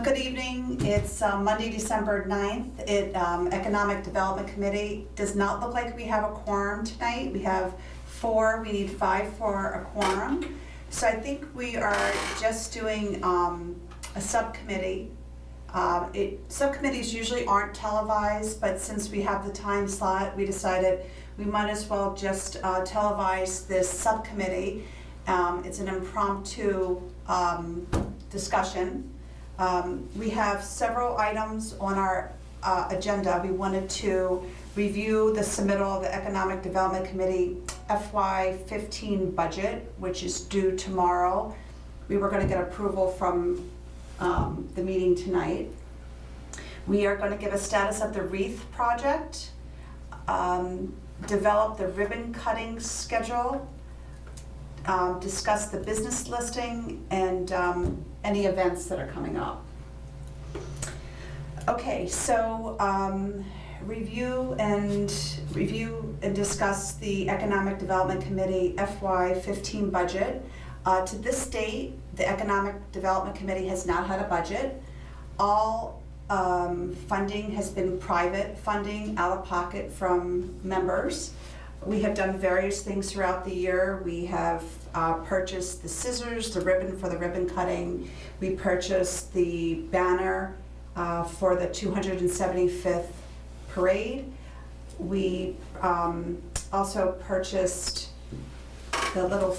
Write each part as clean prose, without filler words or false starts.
Good evening. It's Monday, December 9th. Economic Development Committee does not look like we have a quorum tonight. We have 4, we need 5 for a quorum. So I think we are just doing a subcommittee. Subcommittees usually aren't televised, but since we have the time slot, we decided we might as well just televise this subcommittee. It's an impromptu discussion. We have several items on our agenda. We wanted to review the submittal of the Economic Development Committee FY15 budget, which is due tomorrow. We were going to get approval from the meeting tonight. We are going to give a status of the wreath project, develop the ribbon cutting schedule, discuss the business listing, and any events that are coming up. Okay, so review and discuss the Economic Development Committee FY15 budget. To this date, the Economic Development Committee has not had a budget. All funding has been private funding, out of pocket from members. We have done various things throughout the year. We have purchased the scissors, the ribbon for the ribbon cutting. We purchased the banner for the 275th parade. We also purchased the little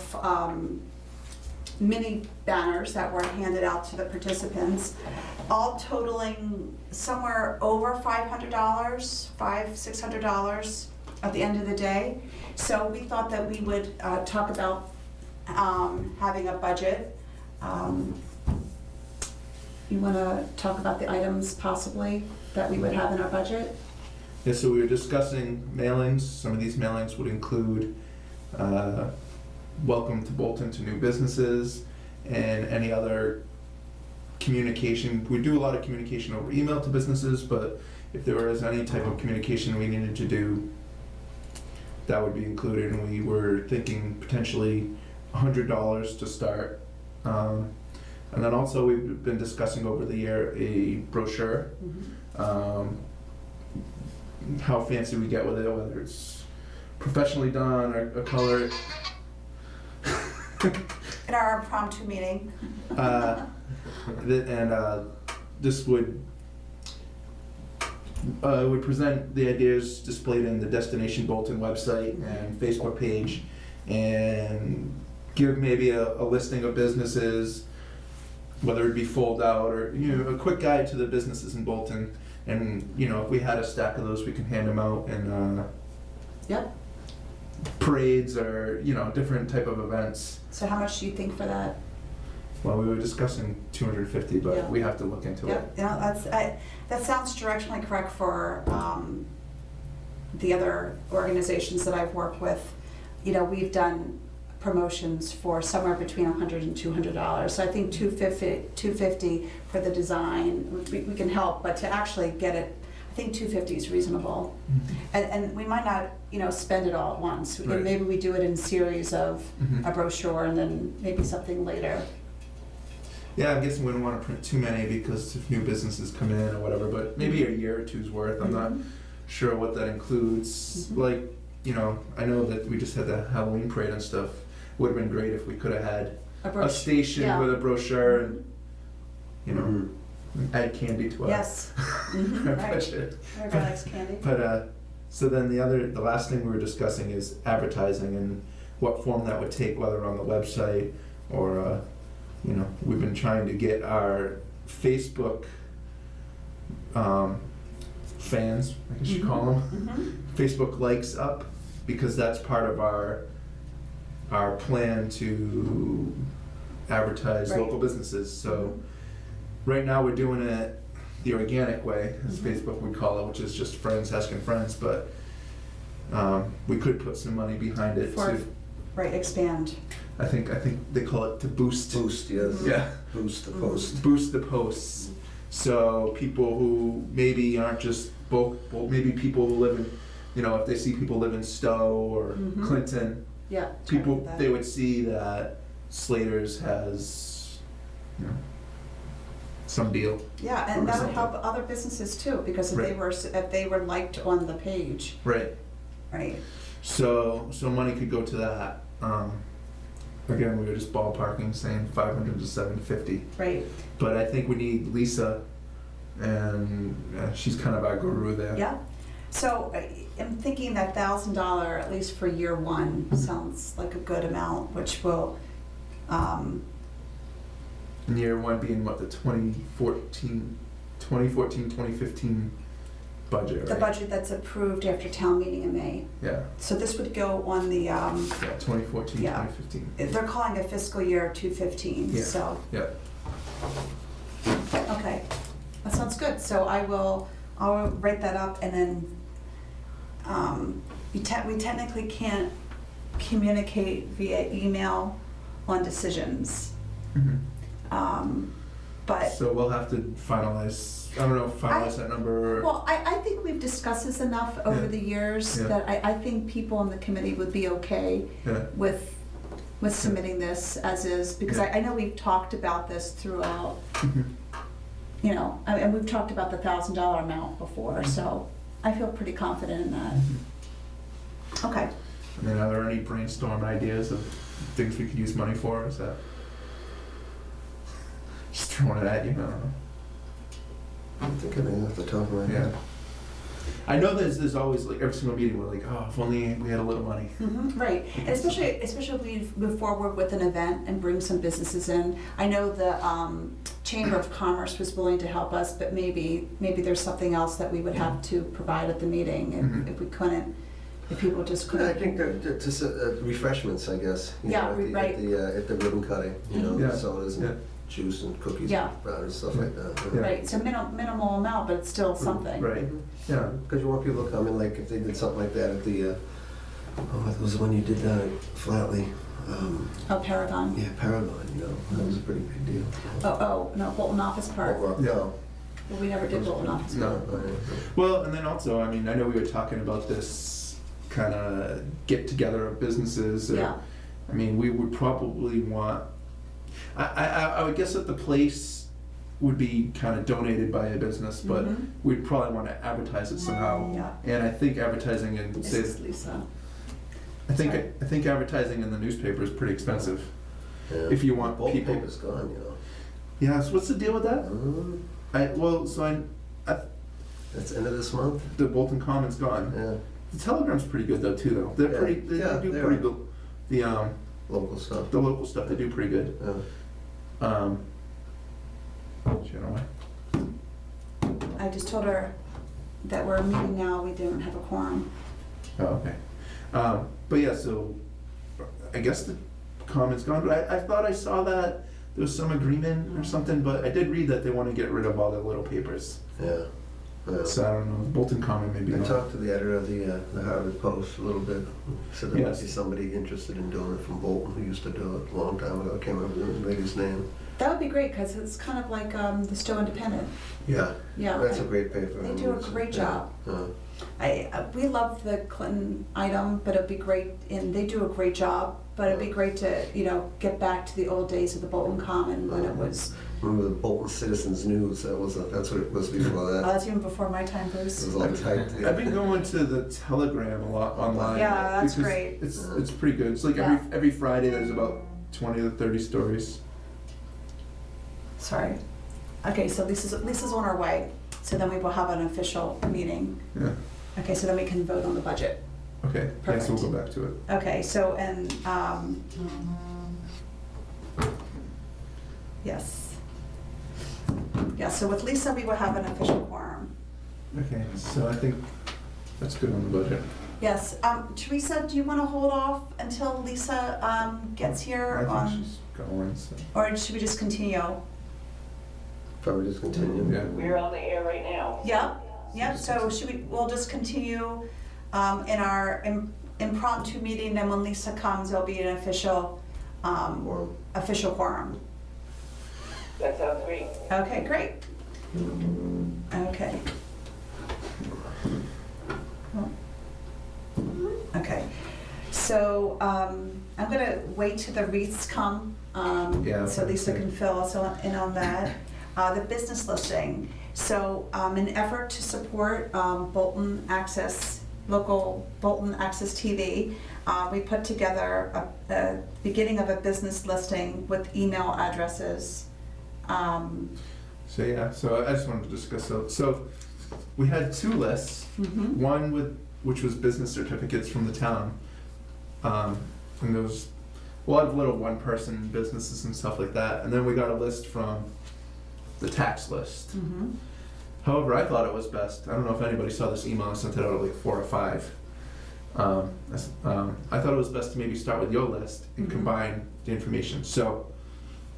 mini banners that were handed out to the participants, all totaling somewhere over $500, $600 at the end of the day. So we thought that we would talk about having a budget. You want to talk about the items possibly that we would have in our budget? Yeah, so we were discussing mailings. Some of these mailings would include welcome to Bolton to new businesses and any other communication. We do a lot of communication over email to businesses, but if there was any type of communication we needed to do, that would be included. And we were thinking potentially $100 to start. And then also we've been discussing over the year a brochure. Mm-hmm. How fancy we get with it, whether it's professionally done or a color. In our impromptu meeting. This would present the ideas displayed in the Destination Bolton website and Facebook page, and give maybe a listing of businesses, whether it be fold out or a quick guide to the businesses in Bolton. And if we had a stack of those, we can hand them out in Yep. parades or different type of events. So how much do you think for that? Well, we were discussing 250, but Yeah. we have to look into it. Yep. Yeah, that sounds directionally correct for the other organizations that I've worked with. We've done promotions for somewhere between $100 and $200. So I think $250 for the design, we can help, but to actually get it, I think $250 is reasonable. Mm-hmm. And we might not, spend it all at once. Right. Maybe we do it in series of Mhm. a brochure and then maybe something later. Yeah, I'm guessing we don't want to print too many because if new businesses come in or whatever, but maybe a year or two's worth. I'm not sure what that includes. Mhm. Like, I know that we just had the Halloween parade and stuff. Would have been great if we could have had a station yeah. with a brochure and, add candy to our, Yes. our Right. budget. Everybody likes candy. But so then the last thing we were discussing is advertising and what form that would take, whether on the website or we've been trying to get our Facebook fans, I guess you call them, Facebook likes up, because that's part of our plan to advertise Right. local businesses. So right now we're doing it the organic way, as Facebook would call it, which is just friends asking friends, but we could put some money behind it For- to, Right, expand. I think they call it to boost. Boost, yes. Yeah. Boost the post. Boost the posts. So people who maybe aren't just maybe people who live in, if they see people live in Stowe or Clinton, Yeah. people, target that. they would see that Slater's has, some deal. Yeah, and that would help other businesses too, because if they were liked on the page, Right. right? So money could go to that. Again, we were just ballparking, saying 500 to 750. Right, But I think we need Lisa, and she's kind of our guru there. yeah. So I'm thinking that $1,000, at least for year one, sounds like a good amount, which will, And year one being what, the 2014, 2015 budget, right? the budget that's approved after town meeting in May. Yeah, So this would go on the, yeah, 2014, Yeah. 2015. they're calling it fiscal year 215, Yeah. so, Yeah. okay. That sounds good. So I'll write that up, and then we technically can't communicate via email on decisions. Mhm. But, So we'll have to finalize, I don't know, that number. well, I think we've discussed this enough over Yeah. the years Yeah. that I think people on the committee would be okay Yeah. with submitting this as is, because Yeah. I know we've talked about this throughout, Mhm. you know, and we've talked about the $1,000 amount before, so I feel pretty confident in that. Mhm. Okay. And then are there any brainstorm ideas of things we could use money for? Is that just throwing it at you? I don't know. I don't think anything off the top of my Yeah. head. I know there's always, like, every single meeting we're like, oh, if only we had a little money. Right, and especially if we move forward with an event and bring some businesses in. I know the Chamber of Commerce was willing to help us, but maybe there's something else that we would have to provide at the meeting Mhm. if we couldn't, if people just I couldn't. think that just refreshments, I guess. you Yeah, know, at the- right. At the ribbon cutting, you know, Yeah. sodas Yeah. and juice and cookies Yeah. and brownies, stuff like that. Yeah. Right, so minimal amount, but it's still something. Right, yeah. Because you want people to come in, like if they did something like that at the, it was the one you did down at Flatley. Oh, Paragon. Yeah, Paragon, you know, that was a pretty big deal. Oh, no, Bolton Office Park. Yeah. No. Well, we never did Bolton Office No. Park. Well, and then also, I mean, I know we were talking about this kind of get together of businesses. Or, Yeah. I mean, we would probably want. I would guess that the place would be kind of donated by a business, but Mhm. we'd probably want to advertise it somehow. Yeah. And I think advertising in This say, is Lisa. I think sorry. I think advertising in the newspaper is pretty expensive. Yeah. If you want Both people. paper's gone, you know. Yeah. So what's the deal with that? That's end of this month? The Bolton Common's gone. Yeah, The Telegram's pretty good though too though. They're Yeah. pretty. They Yeah, do they pretty are. good. local stuff. The local stuff they do pretty good. Yeah. You know, I just told her that we're meeting now, we didn't have a quorum. oh, okay. But yeah, so I guess the comment's gone, but I thought I saw that there was some agreement or something, but I did read that they want to get rid of all the little papers. Yeah. Yeah. So I don't know, Bolton Common maybe I not. talked to the editor of the Harvard Post a little bit. Said there might Yes. be somebody interested in doing it from Bolton who used to do it a long time ago. I can't remember the lady's name. That would be great, because it's kind of like the Stowe Independent. Yeah. Yeah. That's a great paper. They do a great job. Yeah. We love the Clinton item, but it'd be great, and they do a great job, but it'd be great to, get back to the old days of the Bolton Common when it was, Remember the Bolton Citizens News? That's what it was before that. that's even before my time, It Bruce. was all typed. Yeah. I've been going to the Telegram a lot online. Yeah, that's because great. It's pretty good. It's like Yeah. every Friday there's about 20 to 30 stories. Sorry. Okay, so Lisa's on her way, so then we will have an official meeting. Yeah. Okay, so then we can vote on the budget. Okay. Yeah, so we'll Perfect. go back to it. Okay, so, and, yes. Yeah, so with Lisa, we will have an official quorum. Okay. So I think that's good on the budget. Yes, Teresa, do you want to hold off until Lisa gets here I think on, she's going. So. or should we just continue? Probably just continue. Yeah. We're on the air right now. Yep, so we'll just continue in our impromptu meeting, then when Lisa comes, there'll be an official Quorum. quorum. That sounds great. Okay, great. Okay. Okay, so I'm gonna wait till the wreaths come, Yeah, so Lisa okay. can fill us in on that. the business listing. So in an effort to support Bolton Access, local Bolton Access TV, we put together a beginning of a business listing with email addresses. So yeah, so I just wanted to discuss, so we had two lists, one which was business certificates from the town. And there was a lot of little one-person businesses and stuff like that, and then we got a list from the tax list. However, I thought it was best, I don't know if anybody saw this email, I sent it out at like 4 or 5. I thought it was best to maybe start with your list and combine the information, so.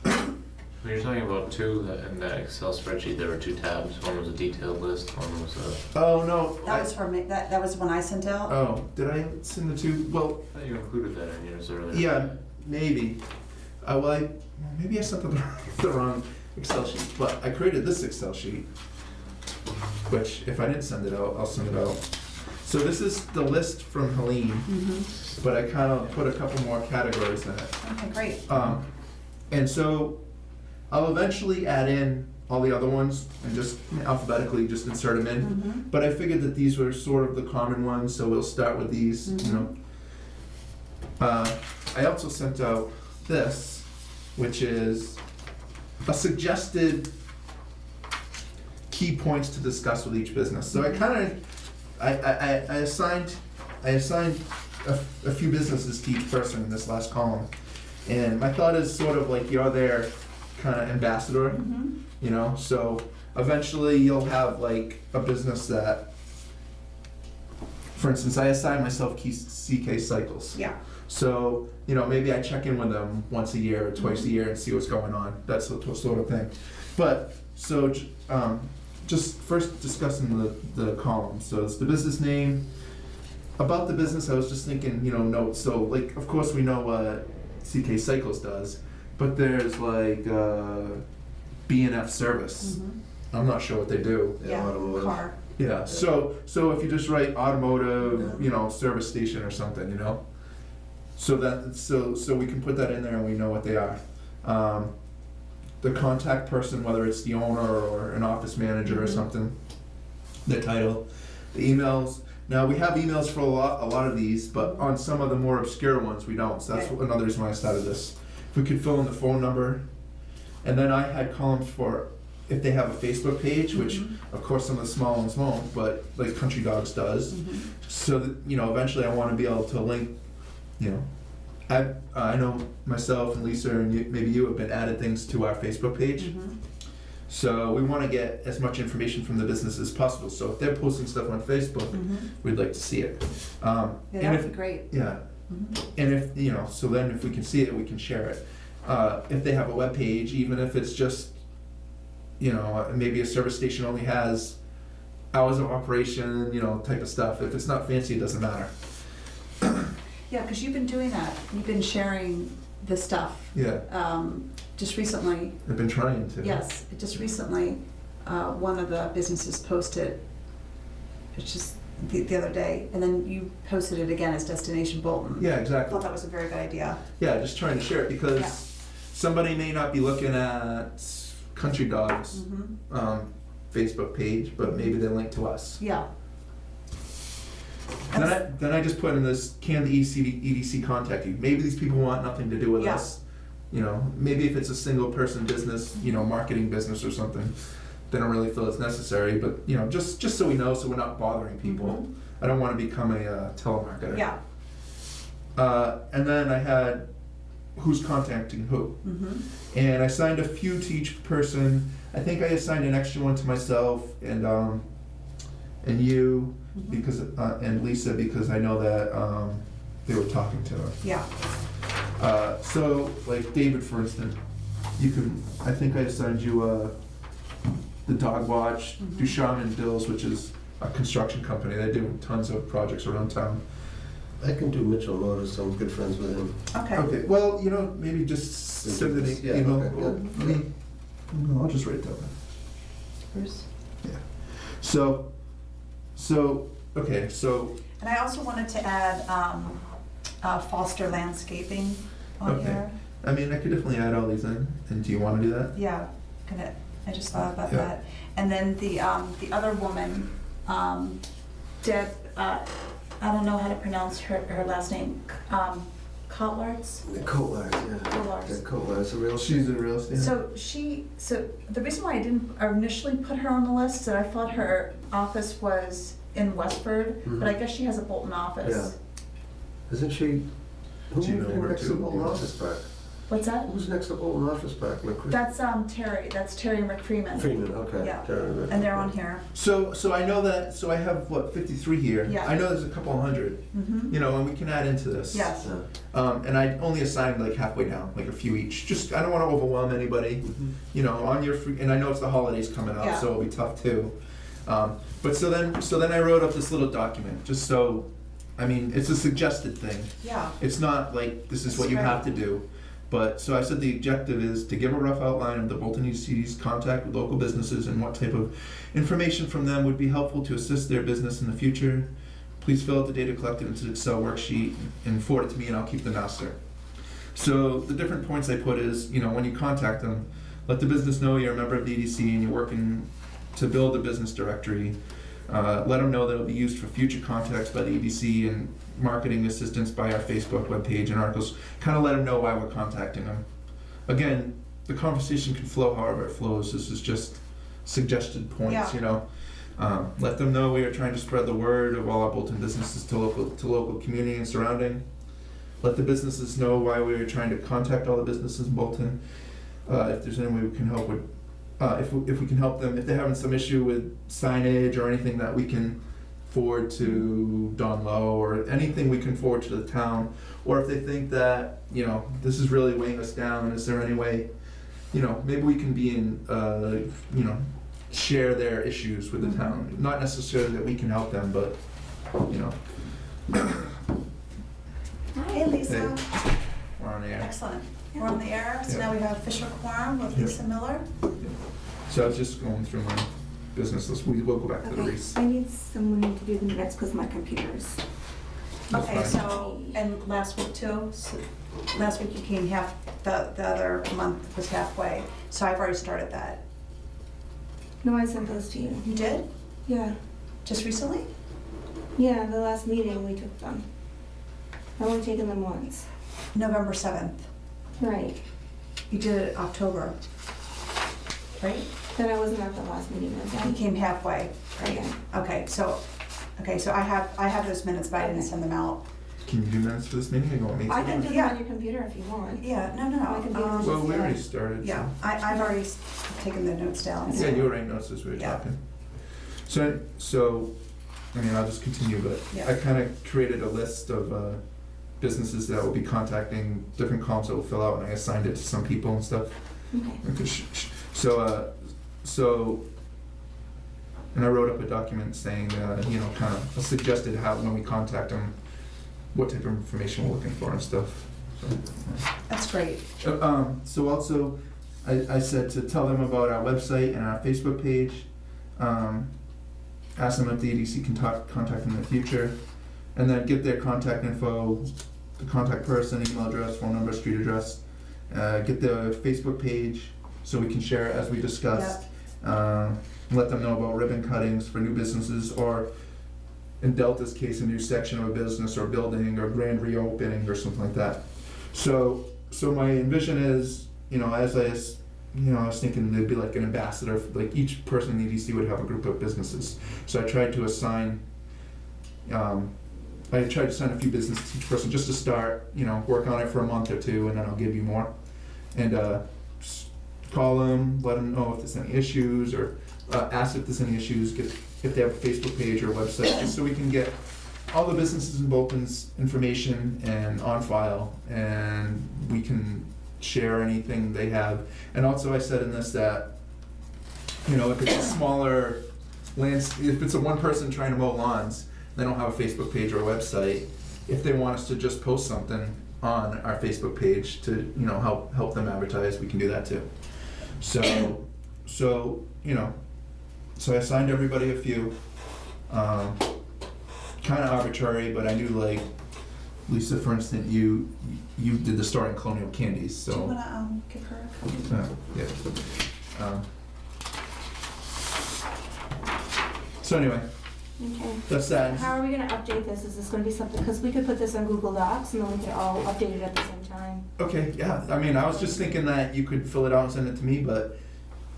When you're talking about two, in that Excel spreadsheet, there were 2 tabs. One was a detailed list, one was a... Oh, no. That was for me, that was when I sent out? Oh, did I send the two? Well, I thought you included that in yours earlier. yeah, maybe. Maybe I sent the wrong Excel sheet, but I created this Excel sheet, which if I didn't send it out, I'll send it out. So this is the list from Helene, but I kind of put a couple more categories in it. Okay, great. And so I'll eventually add in all the other ones and just alphabetically just insert them in. But I figured that these were sort of the common ones, so we'll start with these, you know. I also sent out this, which is a suggested key points to discuss with each business. So I assigned a few businesses to each person in this last column. And my thought is sort of like you're their kind of ambassador, you know? So eventually you'll have like a business that, for instance, I assign myself CK Cycles. Yeah. So, you know, maybe I check in with them once a year or twice a year and see what's going on, that sort of thing. But, so, just first discussing the columns. So it's the business name. About the business, I was just thinking, you know, notes. So, like, of course we know what CK Cycles does, but there's like B&F Service. I'm not sure what they do. Yeah, automotive. car. Yeah, so if you just write automotive, you know, service station or something, you know? So we can put that in there and we know what they are. The contact person, whether it's the owner or an office manager or something, the title, the emails. Now, we have emails for a lot of these, but on some of the more obscure ones, we don't. So that's another reason why I started this. If we could fill in the phone number. And then I had columns for if they have a Facebook page, which of course some of the small ones won't, but like Country Dogs does. So that, you know, eventually I want to be able to link, you know, I know myself and Lisa and maybe you have been added things to our Facebook page. So we want to get as much information from the business as possible. So if they're posting stuff on Facebook, we'd like to see it. Yeah, and that if, would be great. yeah. And if, you know, so then if we can see it, we can share it. If they have a web page, even if it's just, you know, maybe a service station only has hours of operation, you know, type of stuff. If it's not fancy, it doesn't matter. Yeah, because you've been doing that. You've been sharing this stuff. Yeah, Just recently, I've been trying to. yes, just recently, one of the businesses posted, it's just the other day, and then you posted it again as Destination Bolton. Yeah, I exactly. thought that was a very good idea. Yeah, just trying to share it because Yeah. somebody may not be looking at Country Dogs Facebook page, but maybe they link to us. Yeah. Then I just put in this, can the EDC contact you? Maybe these people want nothing to do with Yeah. us. You know, maybe if it's a single person business, you know, marketing business or something, they don't really feel it's necessary, but you know, just so we know, so we're not bothering people. I don't want to become a telemarketer. Yeah. And then I had who's contacting who. And I assigned a few to each person. I think I assigned an extra one to myself and you because and Lisa because I know that they were talking to her. Yeah. So like David, for instance, you can. I think I assigned you the Dog Watch, Ducharme and Dills, which is a construction company. They do tons of projects around town. I can do Mitchell Motors, I'm good friends with him. Okay. Okay, well, you know, maybe just send an Yeah, email. okay, yeah. No, I'll just write that one. Bruce? Yeah. So, okay, so, And I also wanted to add Foster Landscaping on Okay. here. I mean, I could definitely add all these in, and do you wanna do that? Yeah, gonna I just thought about Yeah. that. And then the other woman, Deb, I don't know how to pronounce her last name, Kotlarts? Coat-Lars, yeah. Kotlarts. Yeah, Coat-Lars, a real. She's a real estate. So the reason why I didn't initially put her on the list is that I thought her office was in Westford, but I guess she has a Bolton office. Isn't she? Who Do you know moved in her next to too? Bolton Office Park? What's that? Who's next to Bolton Office Park? That's Terry McFreeman. Freeman, okay. Yeah. Terry. And they're on here. So I know that, so I have, 53 here. Yeah. I know there's a couple hundred, Mm-hmm. and we can add into this. Yes. And I only assigned like halfway down, like a few each. Just, I don't want to overwhelm anybody, on your free, and I know it's the holidays coming up, Yeah. so it'll be tough too. But so then I wrote up this little document, just so, it's a suggested thing. Yeah. It's not like this is That's what you right. have to do. But, so I said the objective is to give a rough outline of the Bolton EDC's contact with local businesses and what type of information from them would be helpful to assist their business in the future. Please fill out the data collected into the Excel worksheet and forward it to me and I'll keep the master. So the different points I put is, when you contact them, let the business know you're a member of the EDC and you're working to build a business directory. Let them know that it'll be used for future contacts by the EDC and marketing assistance by our Facebook webpage and articles. Kind of let them know why we're contacting them. Again, the conversation can flow however it flows. This is just suggested points, Yeah. Let them know we are trying to spread the word of all our Bolton businesses to local community and surrounding. Let the businesses know why we are trying to contact all the businesses in Bolton. If there's any way we can help with, if we can help them, if they're having some issue with signage or anything that we can forward to Don Lowe or anything we can forward to the town, or if they think that, this is really weighing us down, is there any way, maybe we can be in, share their issues with the town. Not necessarily that we can help them, but, Hey, Lisa. we're on the air. Excellent. We're on the air, so Yeah. now we have official quorum with Yeah. Lisa Miller. So I was just going through my business list. We will go back to the Okay, Reese. I need someone to do the minutes because my computer's. That's Okay, fine. so, and last week too, so last week you came the other month was halfway, so I've already started that. No, I sent those to you. You did? Yeah, Just recently? yeah, the last meeting we took them. I've only taken them once. November 7th. Right, You did it October, right? then I wasn't at the last meeting, was You I? came halfway, right? Okay. Okay, so I have those minutes, but I didn't Okay. send them out. Can you do minutes for this meeting or you want me to? I can do them Yeah. on your computer if you want. Yeah, no, My computer's Well, we Yeah. already started. so- Yeah, I've already taken the notes down. Yeah, you already noticed as we were Yeah. talking. So, I'll just continue, but Yeah. I kind of created a list of businesses that will be contacting, different columns that will fill out, and I assigned it to some people and stuff. Okay. So, and I wrote up a document saying, kind of suggested how, when we contact them, what type of information we're looking for and stuff. So, That's great. So also, I said to tell them about our website and our Facebook page. Ask them if the EDC can contact them in the future, and then get their contact info, the contact person, email address, phone number, street address. Get their Facebook page so we can share it as we discussed. Let them know about ribbon cuttings for new businesses, or in Delta's case, a new section of a business or building or grand reopening or something like that. So my envision is, as I was thinking there'd be like an ambassador, like each person in the EDC would have a group of businesses. So I tried to assign, a few businesses to each person just to start, work on it for a month or two, and then I'll give you more. And call them, let them know if there's any issues, or ask if there's any issues, if they have a Facebook page or a website, just so we can get all the businesses in Bolton's information and on file, and we can share anything they have. And also I said in this that, if it's a smaller if it's a one person trying to mow lawns, they don't have a Facebook page or a website, if they want us to just post something on our Facebook page to, help them advertise, we can do that too. So I assigned everybody a few, kind of arbitrary, but I knew, like, Lisa, for instance, you did the store in Colonial Candies, so. Do you wanna give her a copy? Yeah. So anyway, Okay. that's that. How are we gonna update this? Is this gonna be something, because we could put this on Google Docs and then we could all update it at the same time. Okay, yeah, I mean, I was just thinking that you could fill it out and send it to me, but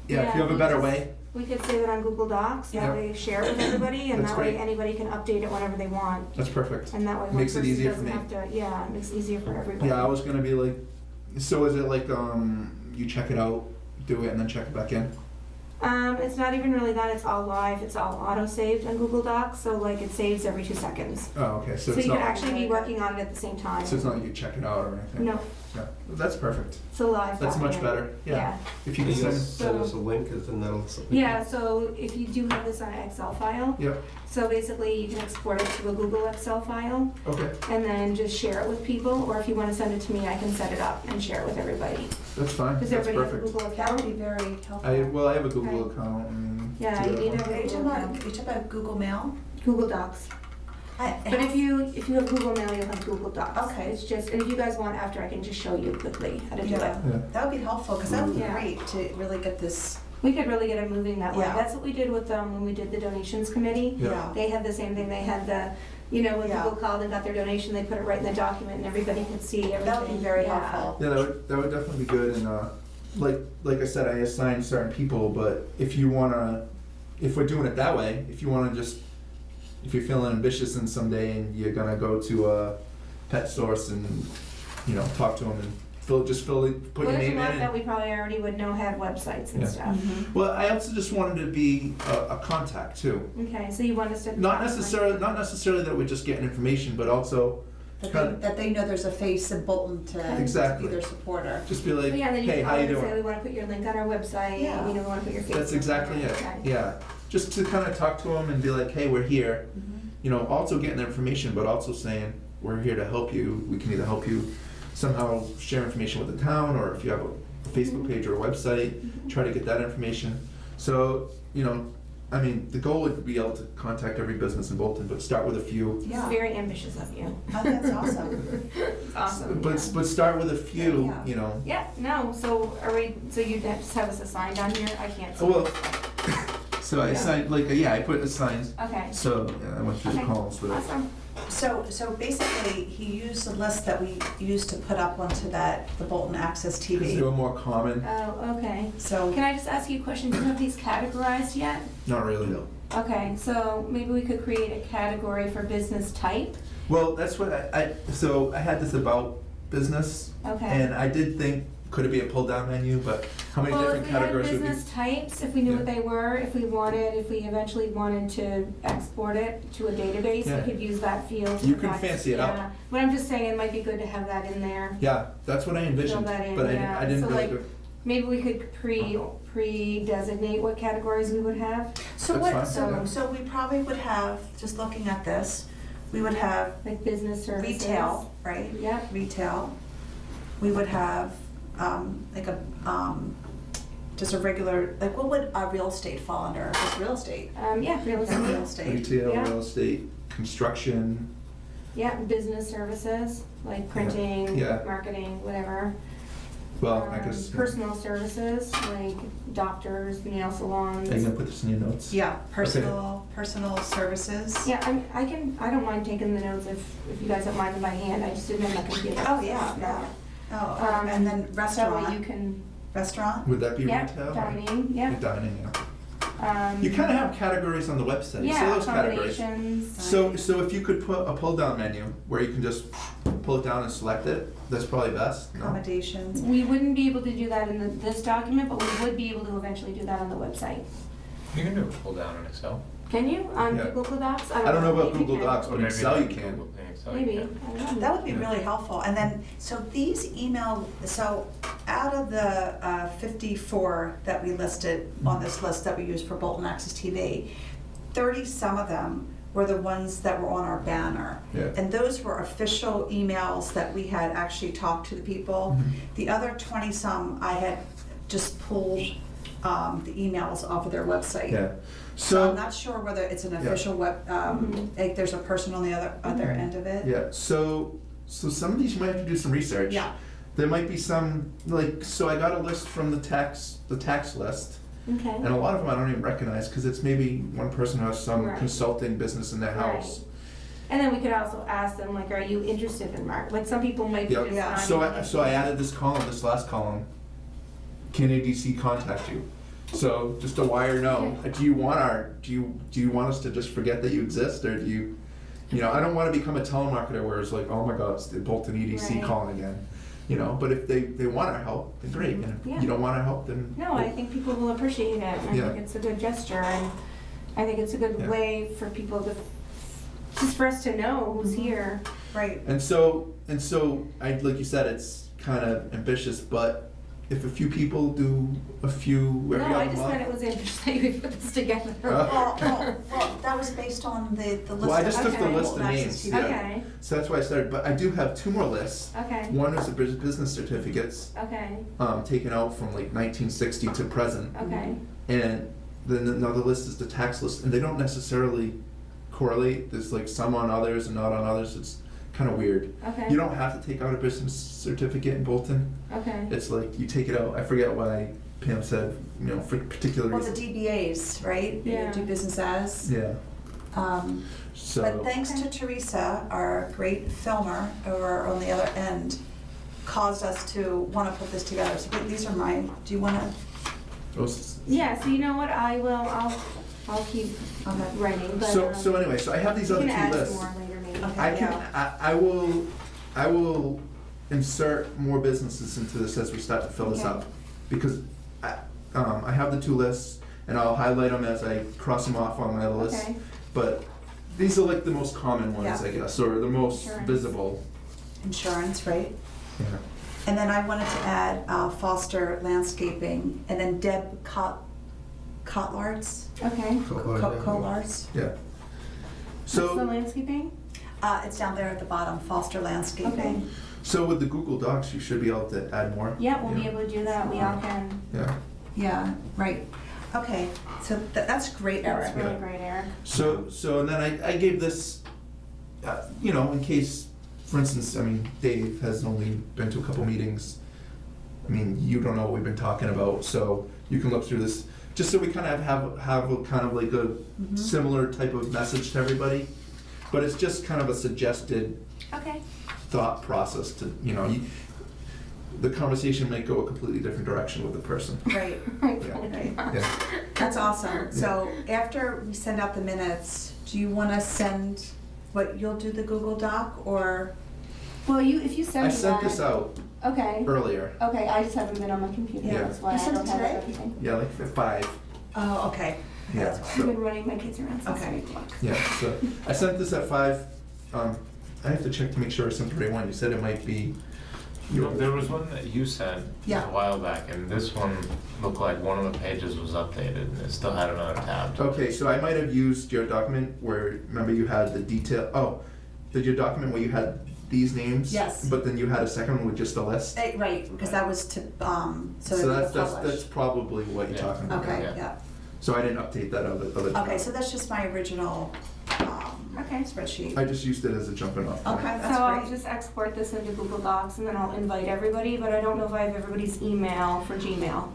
yeah, if you have a we better just- way, We could save it on Google Docs, Yeah. that way share it with everybody, and That's that way great. anybody can update it whenever they want. that's perfect. And that way one Makes it person easier for doesn't me. have to, yeah, it makes it easier for everybody. Yeah, I was gonna be like, so is it like, you check it out, do it, and then check it back in? It's not even really that, it's all live, it's all auto-saved on Google Docs, so like it saves every 2 seconds. Oh, okay, so So it's you can not, actually be working on it at the same time. so it's not like you check it out or anything? No, Yeah, that's perfect. it's a live That's much document. better, yeah. If you You can can send, send us a link, and then that'll. Yeah, so if you do have this on an Excel file, yep, so basically you can export it to a Google Excel file okay, and then just share it with people, or if you wanna send it to me, I can set it up and share it with everybody. that's fine, Does that's everybody have a perfect. Google That would account? be very helpful. I have a Google Okay. account, and. Yeah, you need Are you a talking Google about, account. you talking about Google Mail? Google Docs. But if you have Google Mail, you'll have Google Docs. Okay. It's just, and if you guys want after, I can just show you quickly how to do it. Yeah, Yeah. that would be helpful, because that would be Yeah. great to really get this, We could really get it moving that way. Yeah. That's what we did with, when we did the donations committee. Yeah. yeah. They had the same thing, they had the, you know, when Yeah. people called and got their donation, they put it right in the document and everybody could see everything. That would be very Yeah. helpful. Yeah, that would definitely be good, and, like I said, I assign certain people, but if you wanna, if we're doing it that way, if you wanna just, if you're feeling ambitious and someday and you're gonna go to a pet source and, you know, talk to them and put your What if name you want in. that we probably already would know have websites and Yeah. stuff? Mhm. Well, I also just wanted to be a contact too. Okay, so you want us to. Not necessarily that we're just getting information, but also That they know there's a face in Bolton to Exactly. be their supporter. just be like, Well, yeah, then you hey, can how call you and say, doing? we wanna put your link on our website, Yeah. you know, we wanna put your face. That's on exactly there. it, Okay. yeah. Just to kind of talk to them and be like, hey, we're here. Mhm. You know, also getting the information, but also saying, we're here to help you. We can either help you somehow share information with the town, or if you have a Facebook page or a website, try to get that information. So, you know, I mean, the goal would be able to contact every business in Bolton, but start with a few. This is Yeah. very ambitious of you. Oh, that's awesome. It's awesome. But start with a few, Yeah. you know. Yeah, no, so are we, so you just have us assigned on here? I can't see. Well, so I Yeah. signed, like, yeah, I put the signs, Okay, so yeah, I went through the Okay. calls with it. awesome. So basically, he used the list that we used to put up onto the Bolton Access Because they TV. were more common, Oh, okay. So, Can I just ask you a question? Do you have these categorized yet? not really. No. Okay, so maybe we could create a category for business type? Well, that's what so I had this about business, Okay. and I did think, could it be a pull-down menu, but how many Well, different if we had categories would be? business types, if we knew what Yeah. they were, if we eventually wanted to export it to a database, Yeah. we could use that field. You to can fact- fancy it up. yeah. But I'm just saying, it might be good to have that in there. Yeah, that's what I envisioned, that in, but yeah. I didn't So, really like, go. Maybe we could pre-designate what categories we would have, so That's what, fine, so, yeah. so we probably would have, just looking at this, we would have like business services. retail, right? Yep, Retail. We would have, like just a regular, like what would real estate fall under? Just real estate? yeah, real Yeah, real estate. estate. Retail, Yeah. real estate, construction, Yeah, business services, like printing, Yeah. marketing, whatever. well, I guess. Personal services, like doctors, nail salons. Are you gonna put this in your notes? Yeah, personal services. Yeah, I don't mind taking the notes if you guys don't mind them by hand, I just didn't have my computer. Oh, yeah, Yeah. Oh, and then That way restaurant, you can, restaurant? Would that be yeah, retail? dining, yeah. Dining, yeah. Um, You kind of have categories on the website. Yeah, See those categories? accommodations. So if you could put a pull-down menu where you can just pull it down and select it, that's probably best. No? Accommodations. We wouldn't be able to do that in this document, but we would be able to eventually do that on the website. You can do a pull down in Excel. Can you, on Yeah. Google Docs? I don't know about Maybe Google can. Docs, but in Maybe Excel you in can. Google- in Excel you Maybe, can. I don't know. That would be Yeah. really helpful. And then, so these email, so out of the 54 that we listed on this list that we used for Bolton Access TV, 30 some of them were the ones that were on our banner. Yeah. And those were official emails that we had actually talked to the people. Mhm. The other 20 some, I had just pulled the emails off of their website. Yeah. So I'm So, not sure whether it's an Yeah. official web, Mhm. like there's a person on the other end of it. yeah, so some of these you might have to do some research. Yeah. There might be some, like, so I got a list from the tax list, Okay. And a lot of them I don't even recognize, because it's maybe one person who has some Right. consulting business in their house. And then we could also ask them, like, are you interested in market? Like, some people might be Yep. just Yeah. not So even I added this column, this last column, can EDC contact you? So just a wire no, do you want us to just forget that you exist, or do you know, I don't wanna become a telemarketer where it's like, oh my god, it's the Bolton EDC Right. calling again. You know, but if they want our help, then great, and if Yeah. you don't want our help, then. No, I think people will appreciate it. I Yeah. think it's a good gesture, and I think it's a good Yeah. way for people to, just for us to know who's here. Right. And so, like you said, it's kind of ambitious, but if a few people do a few every No, other I month. just meant it was interesting that you put this together. Well, that was based on the list. Well, I just took the Okay. list of names, yeah. Okay, So that's why I started, but I do have two more lists. okay, One is the business certificates, okay, taken out from like 1960 to present. okay, And then another list is the tax list, and they don't necessarily correlate. There's like some on others and not on others. It's kind of weird. okay. You don't have to take out a business certificate in Bolton. Okay. It's like you take it out. I forget why Pam said, you know, for particular Well, the reasons. DBAs, right? You Yeah. do business as. Yeah. Um, So. But thanks to Teresa, our great filmer over on the other end, caused us to want to put this together. So these are my, do you want to? Yeah, so you know what, I'll keep writing, but. So anyway, so I have these you other can two add some lists. more later maybe. Okay. I can, Yeah. I will insert more businesses into this as we start to fill this Okay. up. Because I have the two lists, and I'll highlight them as I cross them off on my other list. Okay. But these are like the most common ones, Yeah. I guess, or the most Insurance. visible. Insurance, right? Yeah. And then I wanted to add Foster Landscaping, and then Deb Cotlards, Okay. Colards. Yeah. What's the So, landscaping? It's down there at the bottom, Foster Landscaping. Okay. so with the Google Docs, you should be able to add more. Yeah, we'll be able to do that, we all can. Yeah. Yeah, right. Okay, so that's great, That's Eric. really Yeah. great, Eric. So and then I gave this, you know, in case, for instance, I mean, Dave has only been to a couple meetings. I mean, you don't know what we've been talking about, so you can look through this, just so we kind of have a kind of like a Mhm. similar type of message to everybody. But it's just kind of a suggested Okay. thought process to, you know, the conversation might go a completely different direction with the person. Right, Okay. Yeah. that's awesome. So after we send out the minutes, do you want to send, you'll do the Google Doc, or? Well, if you send I me that. sent this out Okay. earlier, Okay, I just haven't been on my computer, Yeah. that's why You I sent don't it have today? everything. yeah, like at 5. Oh, okay. Yeah. That's I've cool. been running my kids around since Okay. 3 o'clock. Yeah, so I sent this at 5. I have to check to make sure I sent the right one. You said it might be. There was one that you sent Yeah. a while back, and this one looked like one of the pages was updated, and it still had another tab. Okay, so I might have used your document where, remember you had the detail, did your document where you had these names? Yes. But then you had a second one with just a list? Right, because that was to, so So that that's we publish. probably what you're Yeah. talking about. Okay, Yeah. yeah. So I didn't update that other. Okay, so that's just my original Okay. spreadsheet. I just used it as a jumping off point. Okay, So that's I'll great. just export this into Google Docs and then I'll invite everybody, but I don't know if I have everybody's email for Gmail.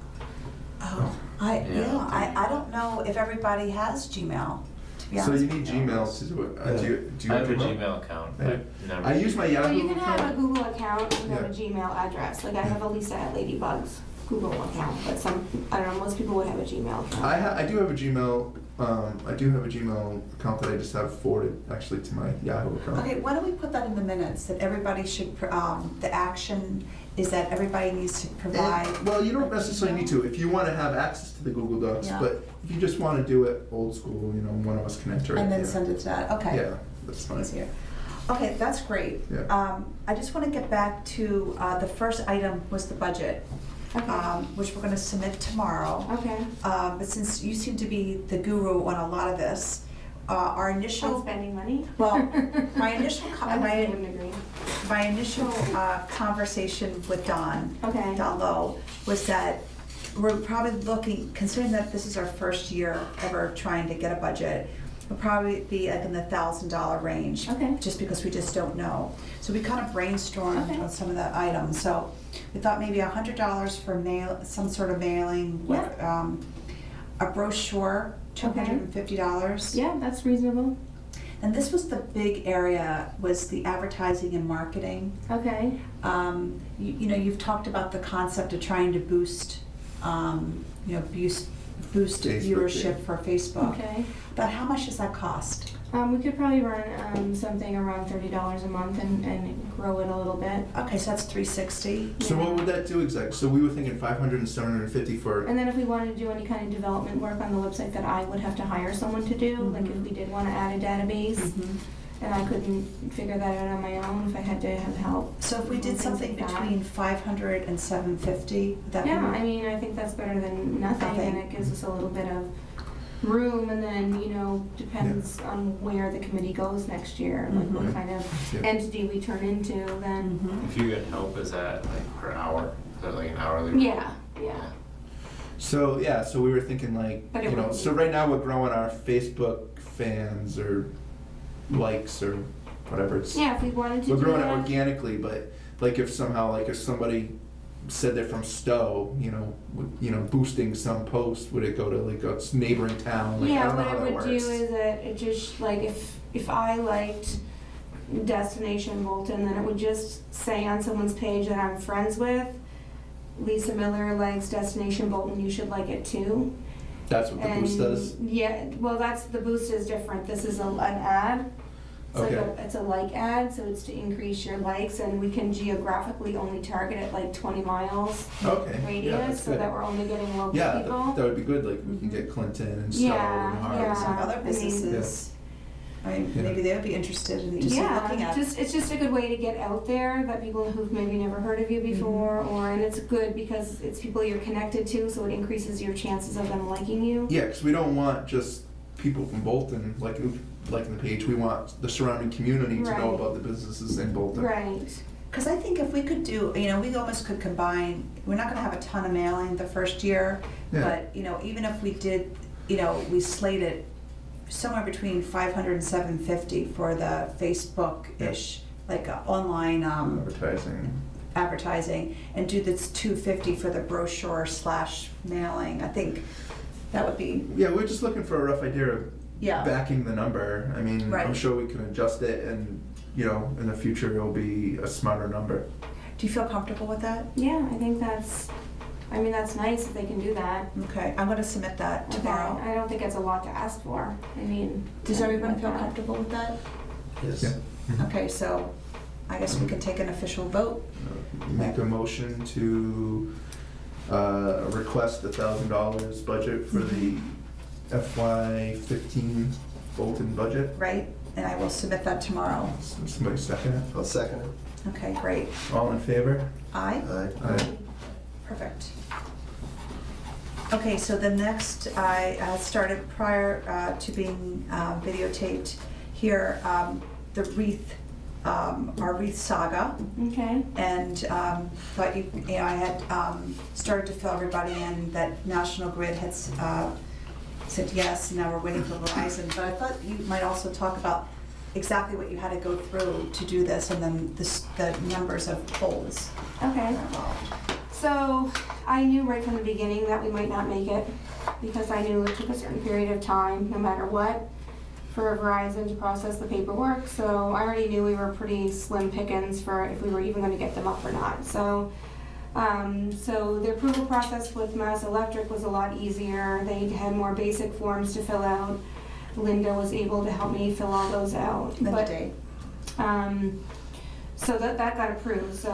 Oh, I don't know if everybody has Gmail, to be So honest. you need Gmail to do it. Do you I have a Gmail? Gmail account, I- but never. I use my Well, Yahoo you can have a account. Google account and have a Yeah. Gmail address. Like I have a Lisa at Ladybug's Google account, but I don't know, most people would have a Gmail account. I do have a Gmail. I do have a Gmail account that I just have forwarded actually to my Yahoo account. Okay, why don't we put that in the minutes, that everybody should, the action is that everybody needs to provide. Well, you don't necessarily need to if you want to have access to the Google Docs, Yeah. but if you just want to do it old school, you know, one of us can enter it. And then yeah. send it to that, okay. Yeah, that's fine. Easier. Okay, that's great. Yeah. I just want to get back to, the first item was the budget, Okay. which we're going to submit tomorrow. Okay. But since you seem to be the guru on a lot of this, our On initial, spending money? well, my initial, I wouldn't agree. my initial conversation with Don Okay. Lowe was that we're probably looking, considering that this is our first year ever trying to get a budget, we'll probably be like in the $1,000 range. Okay. Just because we just don't know. So we kind of brainstormed Okay. on some of the items. So we thought maybe $100 for mail, some sort of mailing with, a brochure, $250. Yeah, that's reasonable. And this was the big area, was the advertising and marketing. Okay. You know, you've talked about the concept of trying to boost, boost Facebook, viewership yeah. for Facebook. Okay. But how much does that cost? We could probably run something around $30 a month and grow it a little bit. Okay, so that's $360. So what would that do exactly? So we were thinking 500 and 750 for, And then if we wanted to do any kind of development work on the website that I would have to hire someone to do, like if we did want to add a database, Mhm. and I couldn't figure that out on my own, if I had to have help. So if we did Things something like that. between 500 and 750, would that be? Yeah, I mean, I think that's better than nothing, and Nothing. it gives us a little bit of room, and then, depends on where the committee goes next year, like what Mhm. kind of Yeah. entity we turn into, then, Mhm. If you get help, is that like per hour? Is that like an hourly rate? yeah. so yeah, so we were thinking like, But it would- so right now we're growing our Facebook fans or likes or whatever it's. Yeah, if we wanted to We're do growing it that. organically, but like if somehow, like if somebody said they're from Stowe, boosting some post, would it go to like a neighboring town? Like, I Yeah, don't know what how it that would do works. is that it just, like, if I liked Destination Bolton, then it would just say on someone's page that I'm friends with, Lisa Miller likes Destination Bolton, you should like it too. That's what the boost does? Yeah, well, the boost is different. This is an ad. It's like Okay. it's a like ad, so it's to increase your likes, and we can geographically only target it like 20 miles Okay, yeah, radius, that's so good. that we're only getting local Yeah, people. that would be good, like we can get Clinton and Stowe Yeah, and Harvard. yeah. Some other I mean- businesses, Yeah. maybe they would be interested in just looking Yeah, at. it's just a good way to get out there, that people who've maybe never heard of you before, and it's good because it's people you're connected to, so it increases your chances of them liking you. Yeah, because we don't want just people from Bolton, like in the page, we want the surrounding community to know Right. about the businesses in Bolton. Right. Because I think if we could do, we almost could combine, we're not gonna have a ton of mailing the first year, Yeah. but, even if we did, we slated somewhere between 500 and 750 for the Facebook-ish, like online Advertising. advertising, and do this 250 for the brochure / mailing. I think that would be, Yeah, we're just looking for a rough idea of yeah. backing the number. I mean, I'm Right. sure we can adjust it and, in the future it'll be a smarter number. Do you feel comfortable with that? Yeah, I think that's nice if they can do that. Okay, I'm gonna submit that tomorrow. Okay, I don't think it's a lot to ask for. I mean. Does everyone like feel that. comfortable with that? Yes. Yeah. Okay, so I guess we can take an official vote. Make a motion to request $1,000 budget for the FY15 Bolton budget. Right? And I will submit that tomorrow. Somebody second it? I'll second it. Okay, great. All in favor? Aye? Aye. Perfect. Okay, so the next, I started prior to being videotaped here, the wreath, our wreath saga. Okay. And thought I had started to fill everybody in that National Grid had said yes, and now we're waiting for Verizon. But I thought you might also talk about exactly what you had to go through to do this, and then the numbers of poles Okay. involved. So I knew right from the beginning that we might not make it, because I knew it took a certain period of time, no matter what, for Verizon to process the paperwork. So I already knew we were pretty slim pickings for if we were even going to get them up or not. So the approval process with Mass Electric was a lot easier. They had more basic forms to fill out. Linda was able to help me fill all those out. Linda Day. So that got approved.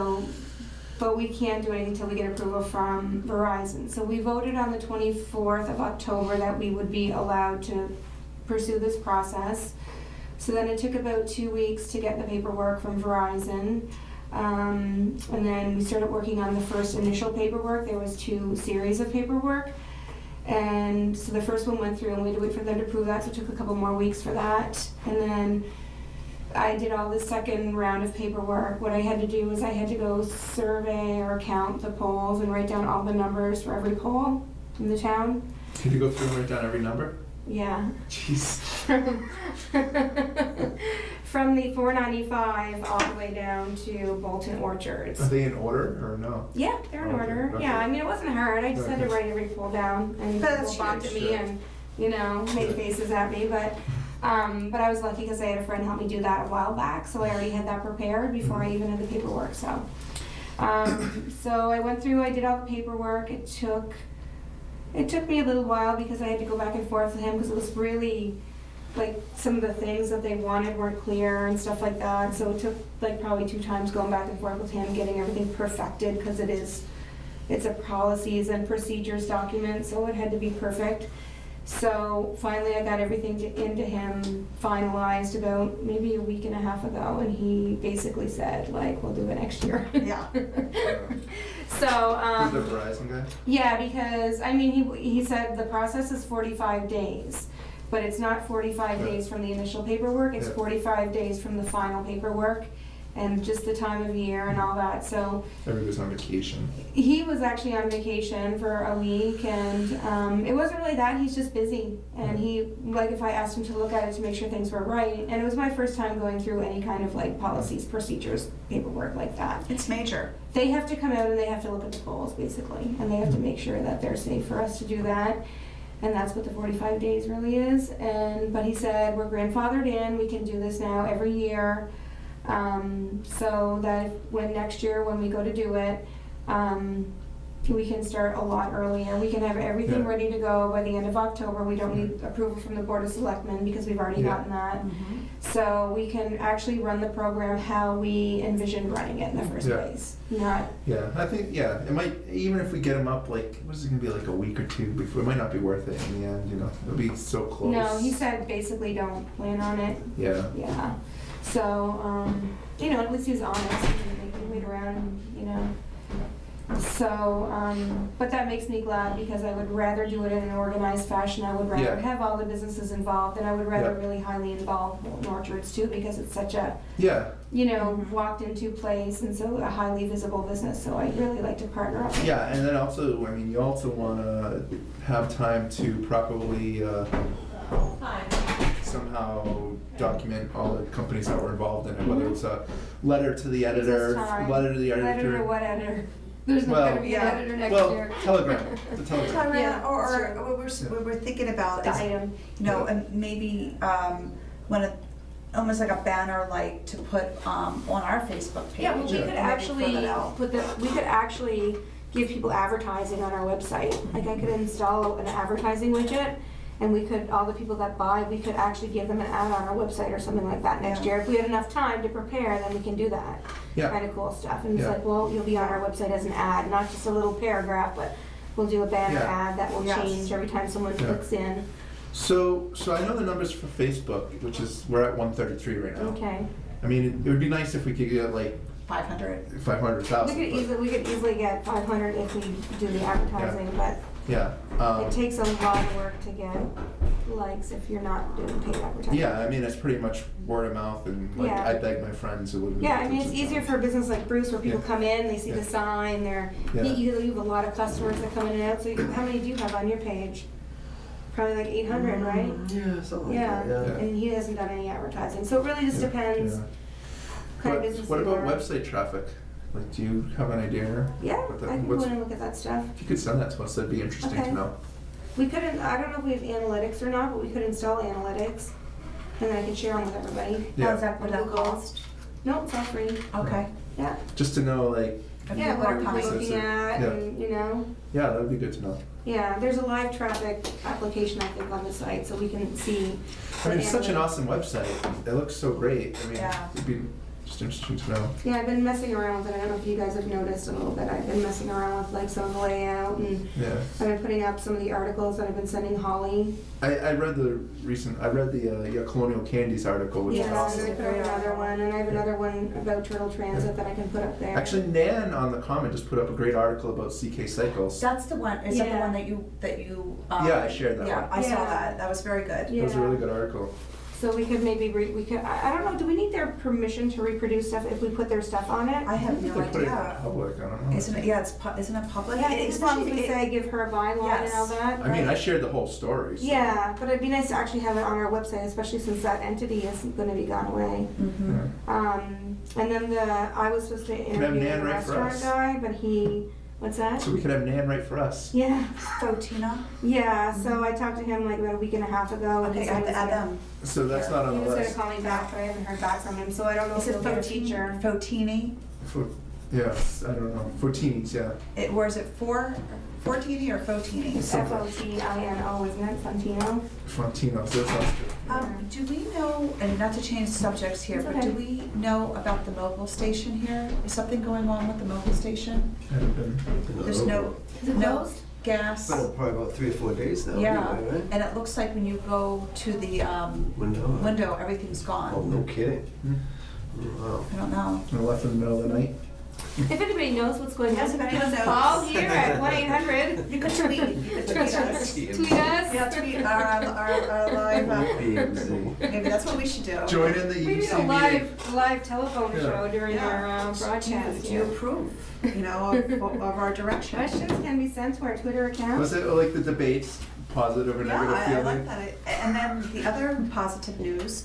But we can't do anything until we get approval from Verizon. So we voted on the 24th of October that we would be allowed to pursue this process. So then it took about 2 weeks to get the paperwork from Verizon. And then we started working on the first initial paperwork. There was 2 series of paperwork. And so the first one went through, and we had to wait for them to approve that, so it took a couple more weeks for that. And then I did all the second round of paperwork. What I had to do was I had to go survey or count the polls and write down all the numbers for every poll in the town. Did you go through and write down every number? Yeah. Jeez. from the 495 all the way down to Bolton Orchards. Are they in order or no? Yeah, they're in Okay, order. okay. Yeah, I mean, it wasn't hard. I just had to Okay. write every pull down, and That's people barked at huge. me and, made faces at me. But I was lucky because I had a friend help me do that a while back, so I already had that prepared before I even had the paperwork. So, so I went through. I did all the paperwork. It took me a little while because I had to go back and forth with him because it was really like some of the things that they wanted weren't clear and stuff like that. So it took like probably 2 times going back and forth with him, getting everything perfected because it's a policies and procedures document, so it had to be perfect. So finally I got everything into him finalized about maybe a week and a half ago, and he basically said like, we'll do it next year. Yeah. So, Who's the Verizon guy? yeah, because, I mean, he said the process is 45 days, but it's not 45 Yeah. days from the initial paperwork, it's Yeah. 45 days from the final paperwork, and just the time of year and all that, so Everybody's on vacation. he was actually on vacation for a week, and it wasn't really that, he's just busy, and he, like, if I asked him to look at it to make sure things were right, and it was my first time going through any kind of, like, policies, procedures, paperwork like that. It's major. They have to come out and they have to look at the polls, basically, and they have to make sure that they're safe for us to do that. And that's what the 45 days really is. But he said, we're grandfathered in, we can do this now every year. So that when next year, when we go to do it, we can start a lot earlier. We can have everything Yeah. ready to go by the end of October. We don't need approval from the Board of Selectmen because we've already Yeah. gotten that. So we can actually run the program how we envisioned running it in the first Yeah. place. Not, Yeah, I think, yeah, it might, even if we get them up, like, what is it gonna be, like a week or 2 before, it might not be worth it in the end, it'll be so close. no, he said basically don't plan on it. Yeah, Yeah. So, at least he was honest. He didn't make me wait around, So, but that makes me glad because I would rather do it in an organized fashion. I would rather Yeah. have all the businesses involved, and I would rather Yeah. really highly involve Bolton Orchards too because it's such a, yeah, walked into place and so a highly visible business. So I'd really like to partner up. yeah, and then also, I mean, you also wanna have time to properly, somehow document all the companies that were involved in it, whether it's a letter to the editor, time. letter to the editor. Editor to what editor? There's not Well, gonna be an yeah. editor next Well, year. telegram, the telegram. Yeah, Or that's what we're thinking about The is, item. and maybe almost like a banner like to put on our Facebook page. Yeah, well, we Yeah. could Maybe actually fill it out. we could actually give people advertising on our website. Like I could install an advertising widget, and we could, all the people that buy, we could actually give them an ad on our website or something like that next Yeah. year. If we had enough time to prepare, then we can do that. Yeah. Kind of cool stuff. And it's Yeah. like, well, you'll be on our website as an ad, not just a little paragraph, but we'll do a banner Yeah. ad that will Yes. change every time someone Yeah. clicks in. So I know the numbers for Facebook, which is, we're at 133 right now. Okay. I mean, it would be nice if we could get like 500. 500,000. We could easily get 500 if we do the advertising, but Yeah. it takes a lot of work to get likes if you're not doing paid advertising. Yeah, I mean, it's pretty much word of mouth, and like Yeah. I beg my friends who live in. Yeah, I mean, it's easier for a business like Bruce where people Yeah. come in, they see Yeah. the sign, Yeah. you have a lot of customers that come in and out, so how many do you have on your page? Probably like 800, right? Yeah, something like Yeah, that, yeah. and he hasn't done any advertising, so it really just depends Yeah. kind of What, business what you about are. website traffic? Like, do you have an idea? Yeah, what the- I can go what's- in and look at that stuff. If you could send that to us, that'd be interesting Okay. to know. We couldn't, I don't know if we have analytics or not, but we could install analytics, and then I can share them with everybody. Yeah. How's that, would that cost? No, it's all free, Okay. yeah. Just to know, like, Yeah, what are coming. people looking at, Yeah. and, yeah, that'd be good to know. Yeah, there's a live traffic application, I think, on the site, so we can see. I mean, it's such an analytics. awesome website. It looks so great. I mean, Yeah. it'd be just interesting to know. Yeah, I've been messing around with it. I don't know if you guys have noticed a little bit. I've been messing around with like some of the layout, and Yeah. I've been putting up some of the articles that I've been sending Holly. I read the Colonial Candies article, which is Yeah, awesome. and I put up another one, and I have another one about Turtle Transit that I can put up there. Actually, Nan on the comment just put up a great article about CK Cycles. That's the one, is that the Yeah. one that you? Yeah, I shared that Yeah, one. I saw Yeah. that, that was very good. It was a Yeah. really good article. So we could maybe, we could, I don't know, do we need their permission to reproduce stuff if we put their stuff on it? I have They no put it in idea. public, I don't know. Isn't it, yeah, isn't it public? Yeah, It- as long as we especially- say give her a byline and all Yes. that. I mean, I Right. shared the whole story. So. Yeah, but it'd be nice to actually have it on our website, especially since that entity isn't gonna be gone away. Mhm. Yeah. And then I was supposed to have interview Nan the write for restaurant us. guy, but what's that? So we could have Nan write for us. Yeah, Fotina? yeah, so I talked to him like about a week and a half ago. and he Okay, said I he have was to add gonna- them. So that's not on He the was gonna list. call me back, but I haven't heard back from him, so I don't know if Is it he'll get a teacher. Fotini? Yes, I don't know. Fortinis, yeah. Or is it Fortini or Fotini? It's F-O-T-I-N-O, isn't it, Santino? Fontinos, that sounds good. Do we know, and not to change subjects here, It's but okay. do we know about the mobile station here? Is something going on with the mobile station? Haven't been. There's no, Is it no closed? gas. It's been probably about 3 or 4 days now, Yeah, anyway, right? and it looks like when you go to the window, everything's Oh, gone. no kidding. Hmm. Wow. I don't know. I left in the middle of the night. If anybody knows what's going on, Yes, if anyone knows. call here at 1-800. You could tweet, you could tweet us. Tweet us. Yeah, tweet our live, BMZ. maybe that's what we should do. Join in the We need EDC a meeting. live telephone Yeah. show during our Do broadcast. you approve, of our direction? Questions can be sent to our Twitter account. Was it like the debates, positive or Yeah, negative I feeling? like that. And then the other positive news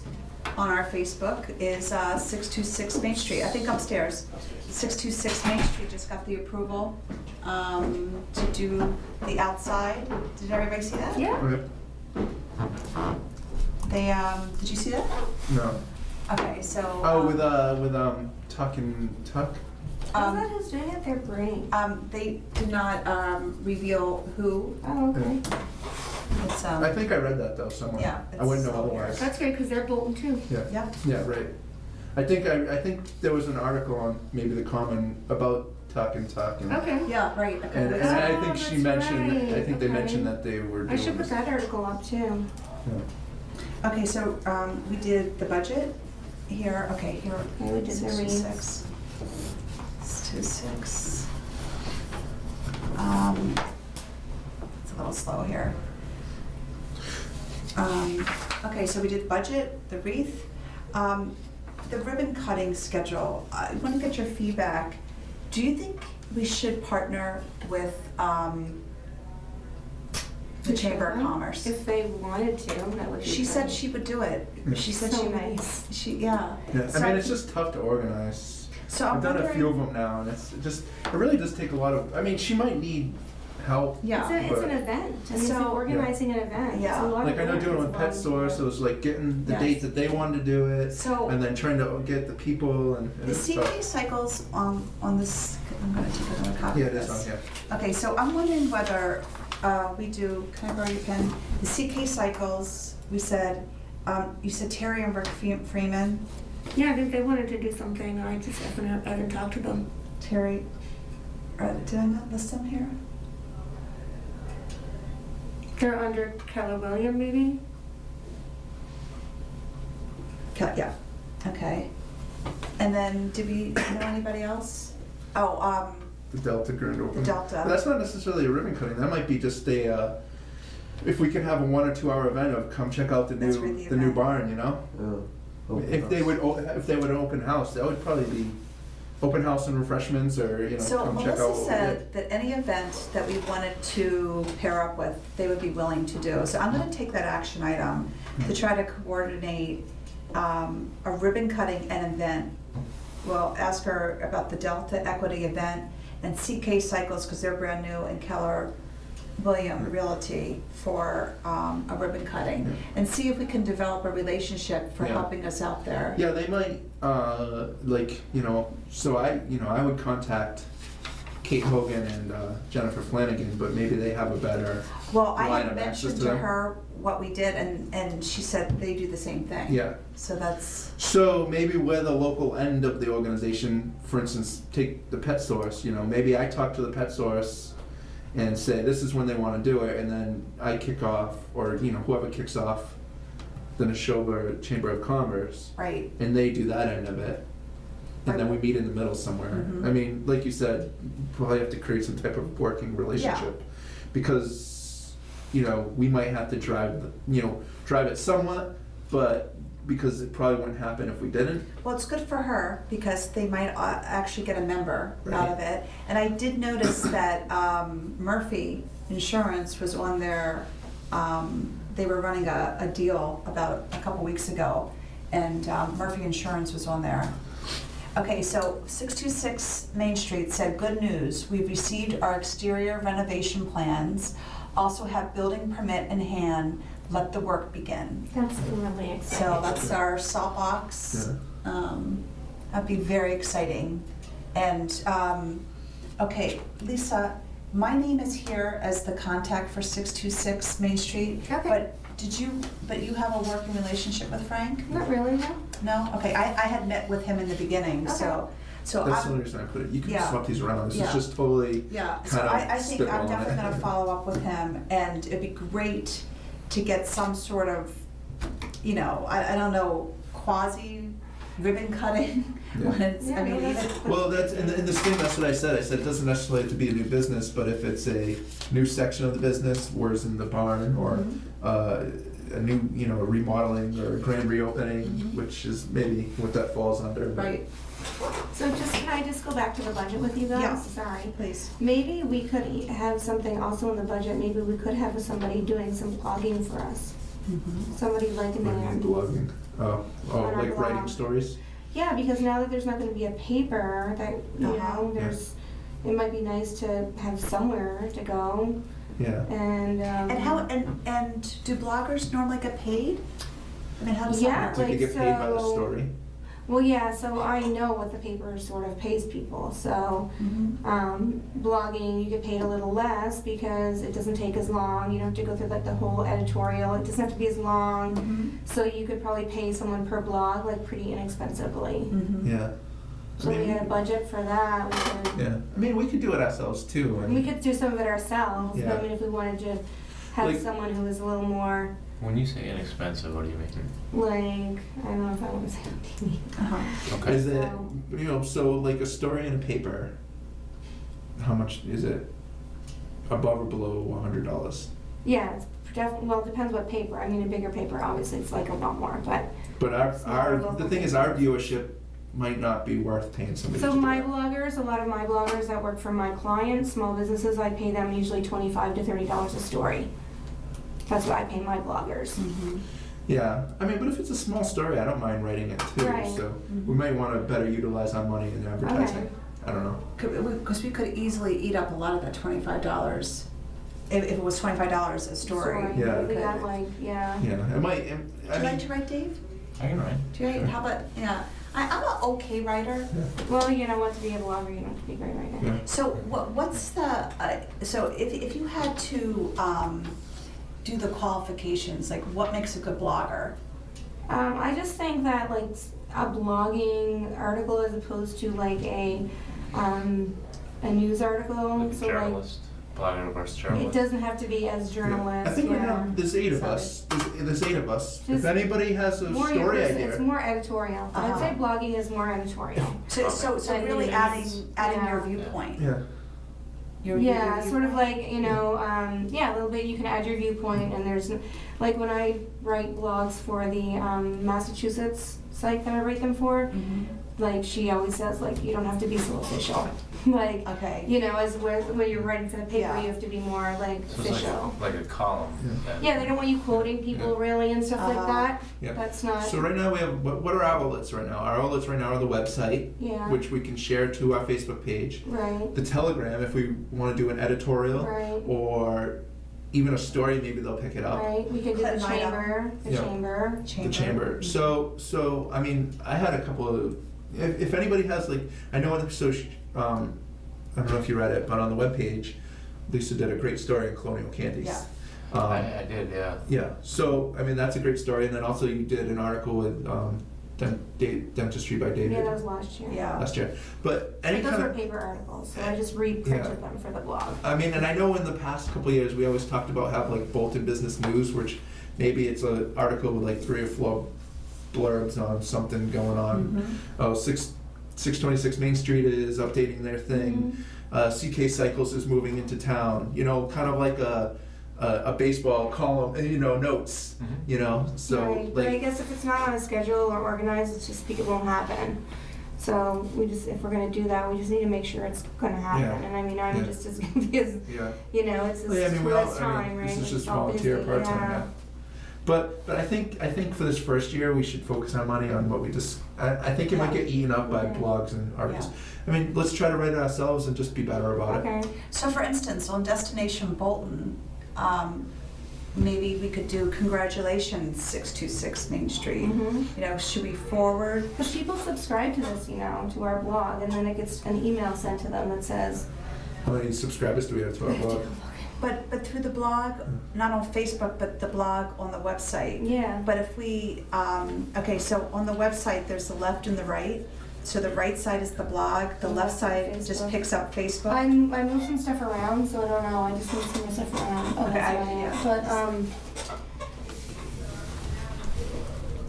on our Facebook is 626 Main Street, I think upstairs. 626 Main Street just got the approval to do the outside. Did everybody see that? Yeah. Okay. They, did you see that? No. Okay, so. Oh, with Tuck and Tuck? How's that who's doing it? They're great. They did not reveal who. Oh, okay. It's, I think I read that though somewhere. Yeah, I wouldn't know it's- otherwise. That's great because they're Bolton too. Yeah. yeah. Yeah, right. I think there was an article on maybe the Common about Tuck and Tuck and. Okay. Yeah, right. Okay. And Oh, I think she that's mentioned, I right. think they Okay. mentioned that they were doing I should put this. that article up too. Yeah. Okay, so we did the budget here. Okay, here. Okay, we did the 626. 626. It's a little slow here. Okay, so we did the budget, the wreath, the ribbon cutting schedule. I want to get your feedback. Do you think we should partner with the Chamber of Commerce? If they wanted to, that would be She said great. she would do it. She said So she would. nice. Yeah. Yeah, I So mean, it's just tough to organize. So I'm I've done a wondering. few of them now, and it really does take a lot of, I mean, she might need help. Yeah. It's but- an event. I mean, it's So- like organizing an event. Yeah. It's a lot Like, of I know work. doing it It's with a Pet lot of Store, so work. it's like getting the Yes. date that they wanted to do it, So and then trying to get the people, and the it's CK tough. cycles on this. I'm going to take another copy Yeah, of it is this. on here. Okay, so I'm wondering whether we do. Can I borrow your pen? The CK cycles. We said. You said Terry and Rick Freeman. Yeah, I think they wanted to do something. I just haven't talked to them. Terry. Did I not list them here? They're under Keller William, maybe? Yeah. Okay. And then, did we know anybody else? Oh, The Delta Grand Opening. the Delta. But that's not necessarily a ribbon cutting. That might be just a. If we can have a 1 or 2 hour event of come check out the That's new really the new event. barn, you know. Yeah. If they would open house, that would probably be open house and refreshments, or So come check out. Melissa said that any event that we wanted to pair up with, they would be willing to do. So I'm gonna take that action item to try to coordinate a ribbon cutting and event. We'll ask her about the Delta Equity event and CK Cycles, because they're brand new, and Keller William Realty for a ribbon cutting, and see if we can develop a relationship for Yeah. helping us out there. Yeah, they might so I would contact Kate Hogan and Jennifer Flanagan, but maybe they have a better. Well, I line had of access mentioned to to them. her what we did, and she said they do the same thing. Yeah. So that's, So maybe we're the local end of the organization. For instance, take the Pet Source. Maybe I talk to the Pet Source and say this is when they want to do it, and then I kick off, or whoever kicks off, the Neshoba Chamber of Commerce, right, and they do that end of it, and then we meet in the middle somewhere. Mhm. I mean, like you said, probably have to create some type of working relationship, because we might have to drive it somewhat, but because it probably wouldn't happen if we didn't. Well, it's good for her because they might actually get a member out Right. of it. And I did notice that Murphy Insurance was on their, they were running a deal about a couple weeks ago, and Murphy Insurance was on there. Okay, so 626 Main Street said, good news, we've received our exterior renovation plans, also have building permit in hand, let the work begin. That's really exciting. So that's our salt box. That'd be very exciting. And, okay, Lisa, my name is here as the contact for 626 Main Street. Okay. But you have a working relationship with Frank? Not really, no? No? Okay, I had met with him in the beginning, so That's the I'm, only reason I put it. You can Yeah. swap these around. This Yeah. is just totally yeah, so kind of I think I'm spitballing definitely it. gonna follow up with him, and it'd be great to get some sort of, you know, I don't know, quasi ribbon cutting. Yeah. When it's, Yeah, I mean, no, even, Well, that's in this thing. That's what I said. I said it doesn't necessarily have to be a new business, but if it's a new section of the business, whereas in the barn, or a new, you know, a remodeling or a grand reopening, which is maybe what that falls under. but- right, So can I just go back to the budget with you guys? Yeah. Sorry. please. Maybe we could have something also in the budget, maybe we could have somebody doing some blogging for us. Somebody like What do you mean Nan. blogging? Oh, On our like writing blog. stories. Yeah, because now that there's not gonna be a paper, that, you Uh-huh. know, it might be nice to have somewhere to go, Yeah. and, And how, and do bloggers normally get paid? I mean, how does Yeah, that Did work? they get paid by the so- story? well, yeah, so I know what the paper sort of pays people, so, Mhm. blogging, you get paid a little less because it doesn't take as long, you don't have to go through like the whole editorial, it doesn't have to be as long, Mhm. so you could probably pay someone per blog, like, pretty inexpensively. Mhm. Yeah. So we had a budget for that, we could, Yeah. I mean, we could do it ourselves too. I we mean, could do some of it ourselves, but Yeah. I mean, if we wanted to have Like- someone who was a little more, When you say inexpensive, what do you mean? like, I don't know if I want to say on TV. Uh-huh. Okay. Is it, So- you know, so like a story in a paper, how much is it? Above or below $100? Yeah, it's well, it depends what paper, I mean, a bigger paper, obviously, it's like a lot more, but, But Smaller local the thing is, our viewership might not be worth paying somebody to so do my that. bloggers, a lot of my bloggers that work for my clients, small businesses, I pay them usually $25 to $30 a story. That's what I pay my bloggers. Mhm. Yeah, I mean, but if it's a small story, I don't mind writing it too. Right. So we might want to better utilize our money in advertising. Okay. I don't know. Because we could easily eat up a lot of that $25, if it was $25 a story. Yeah. We got Could. like, yeah. Yeah, it might. Do I you mean, like to write, Dave? I can write. Do you write, how about, yeah, I'm an okay writer. Well, you know what, to be a blogger, you don't have to be a great writer. yeah. So what's the, so if you had to do the qualifications, like what makes a good blogger? I just think that like a blogging article as opposed to like a news article, Like a so like, journalist, blogger versus it journalist. doesn't have to be as journalist, I think right yeah. now there's 8 of Sorry. us. There's 8 of us. If Just anybody has a More story universal, idea, it's more editorial. I'd Uh-huh. say blogging is more editorial. So That really is- adding your yeah. viewpoint. yeah, Yeah, sort of like, you know, yeah, a little bit, you can add your viewpoint, and there's, like when I write blogs for the Massachusetts site that I write them for, Mhm. like she always says, like, you don't have to be so official. Like, Okay. you know, as when you're writing for the paper, Yeah. you have to be more like So it's official. like a column. Yeah, they don't want you quoting people really and stuff like Uh-huh. that. yeah. That's not, So right now we have, what are our outlets right now? Our outlets right now are the website, yeah, which we can share to our Facebook page. right, The Telegram, if we want to do an editorial right, or even a story, maybe they'll pick it up. right. We could do the Put mine up. chamber, Yeah. The chamber. So I mean, I had a couple of. If anybody has like, I know an I don't know if you read it, but on the webpage, Lisa did a great story on colonial candies. Yeah. I did, yeah. Yeah. So I mean, that's a great story, and then also you did an article with Dentistry by David Yeah, that was last year. Yeah. last year. But any But those kind were of. paper articles, so I just reprinted Yeah. them for the blog. I mean, and I know in the past couple of years we always talked about have like Bolton Business News, which maybe it's an article with like 3 or 4 blurbs on something going on. Mhm. Oh, 626 Main Street is updating their thing. Mm-hmm. CK Cycles is moving into town. You know, kind of like a baseball column, you know, notes, Mhm. you know, so Right, but I like, guess if it's not on a schedule or organized, it's just, it won't happen. So we just, if we're gonna do that, we just need to make sure it's gonna happen. Yeah. And I mean, I'm Yeah. just as confused, yeah. you know, it's Well, yeah, I mean, less time, right? this is Like, just all volunteer busy, part-time, yeah. yeah. But I think for this first year, we should focus our money on what we just, I think it might Yeah. get eaten up by Okay. blogs and articles. I mean, let's try to write it ourselves and just be better about it. Okay, So for instance, on Destination Bolton, maybe we could do congratulations 626 Main Street. mhm. You know, should we forward? Because people subscribe to this, you know, to our blog, and then it gets an email sent to them that says, How many subscribers do we have to our blog? But through the blog, not on Facebook, but the blog on the website. yeah. But if we, okay, so on the website, there's the left and the right. So the right side is the blog, the left side just Facebook. picks up Facebook. I move some stuff around, so I don't know, I just move some stuff around. Oh, Okay, that's right, yeah. But,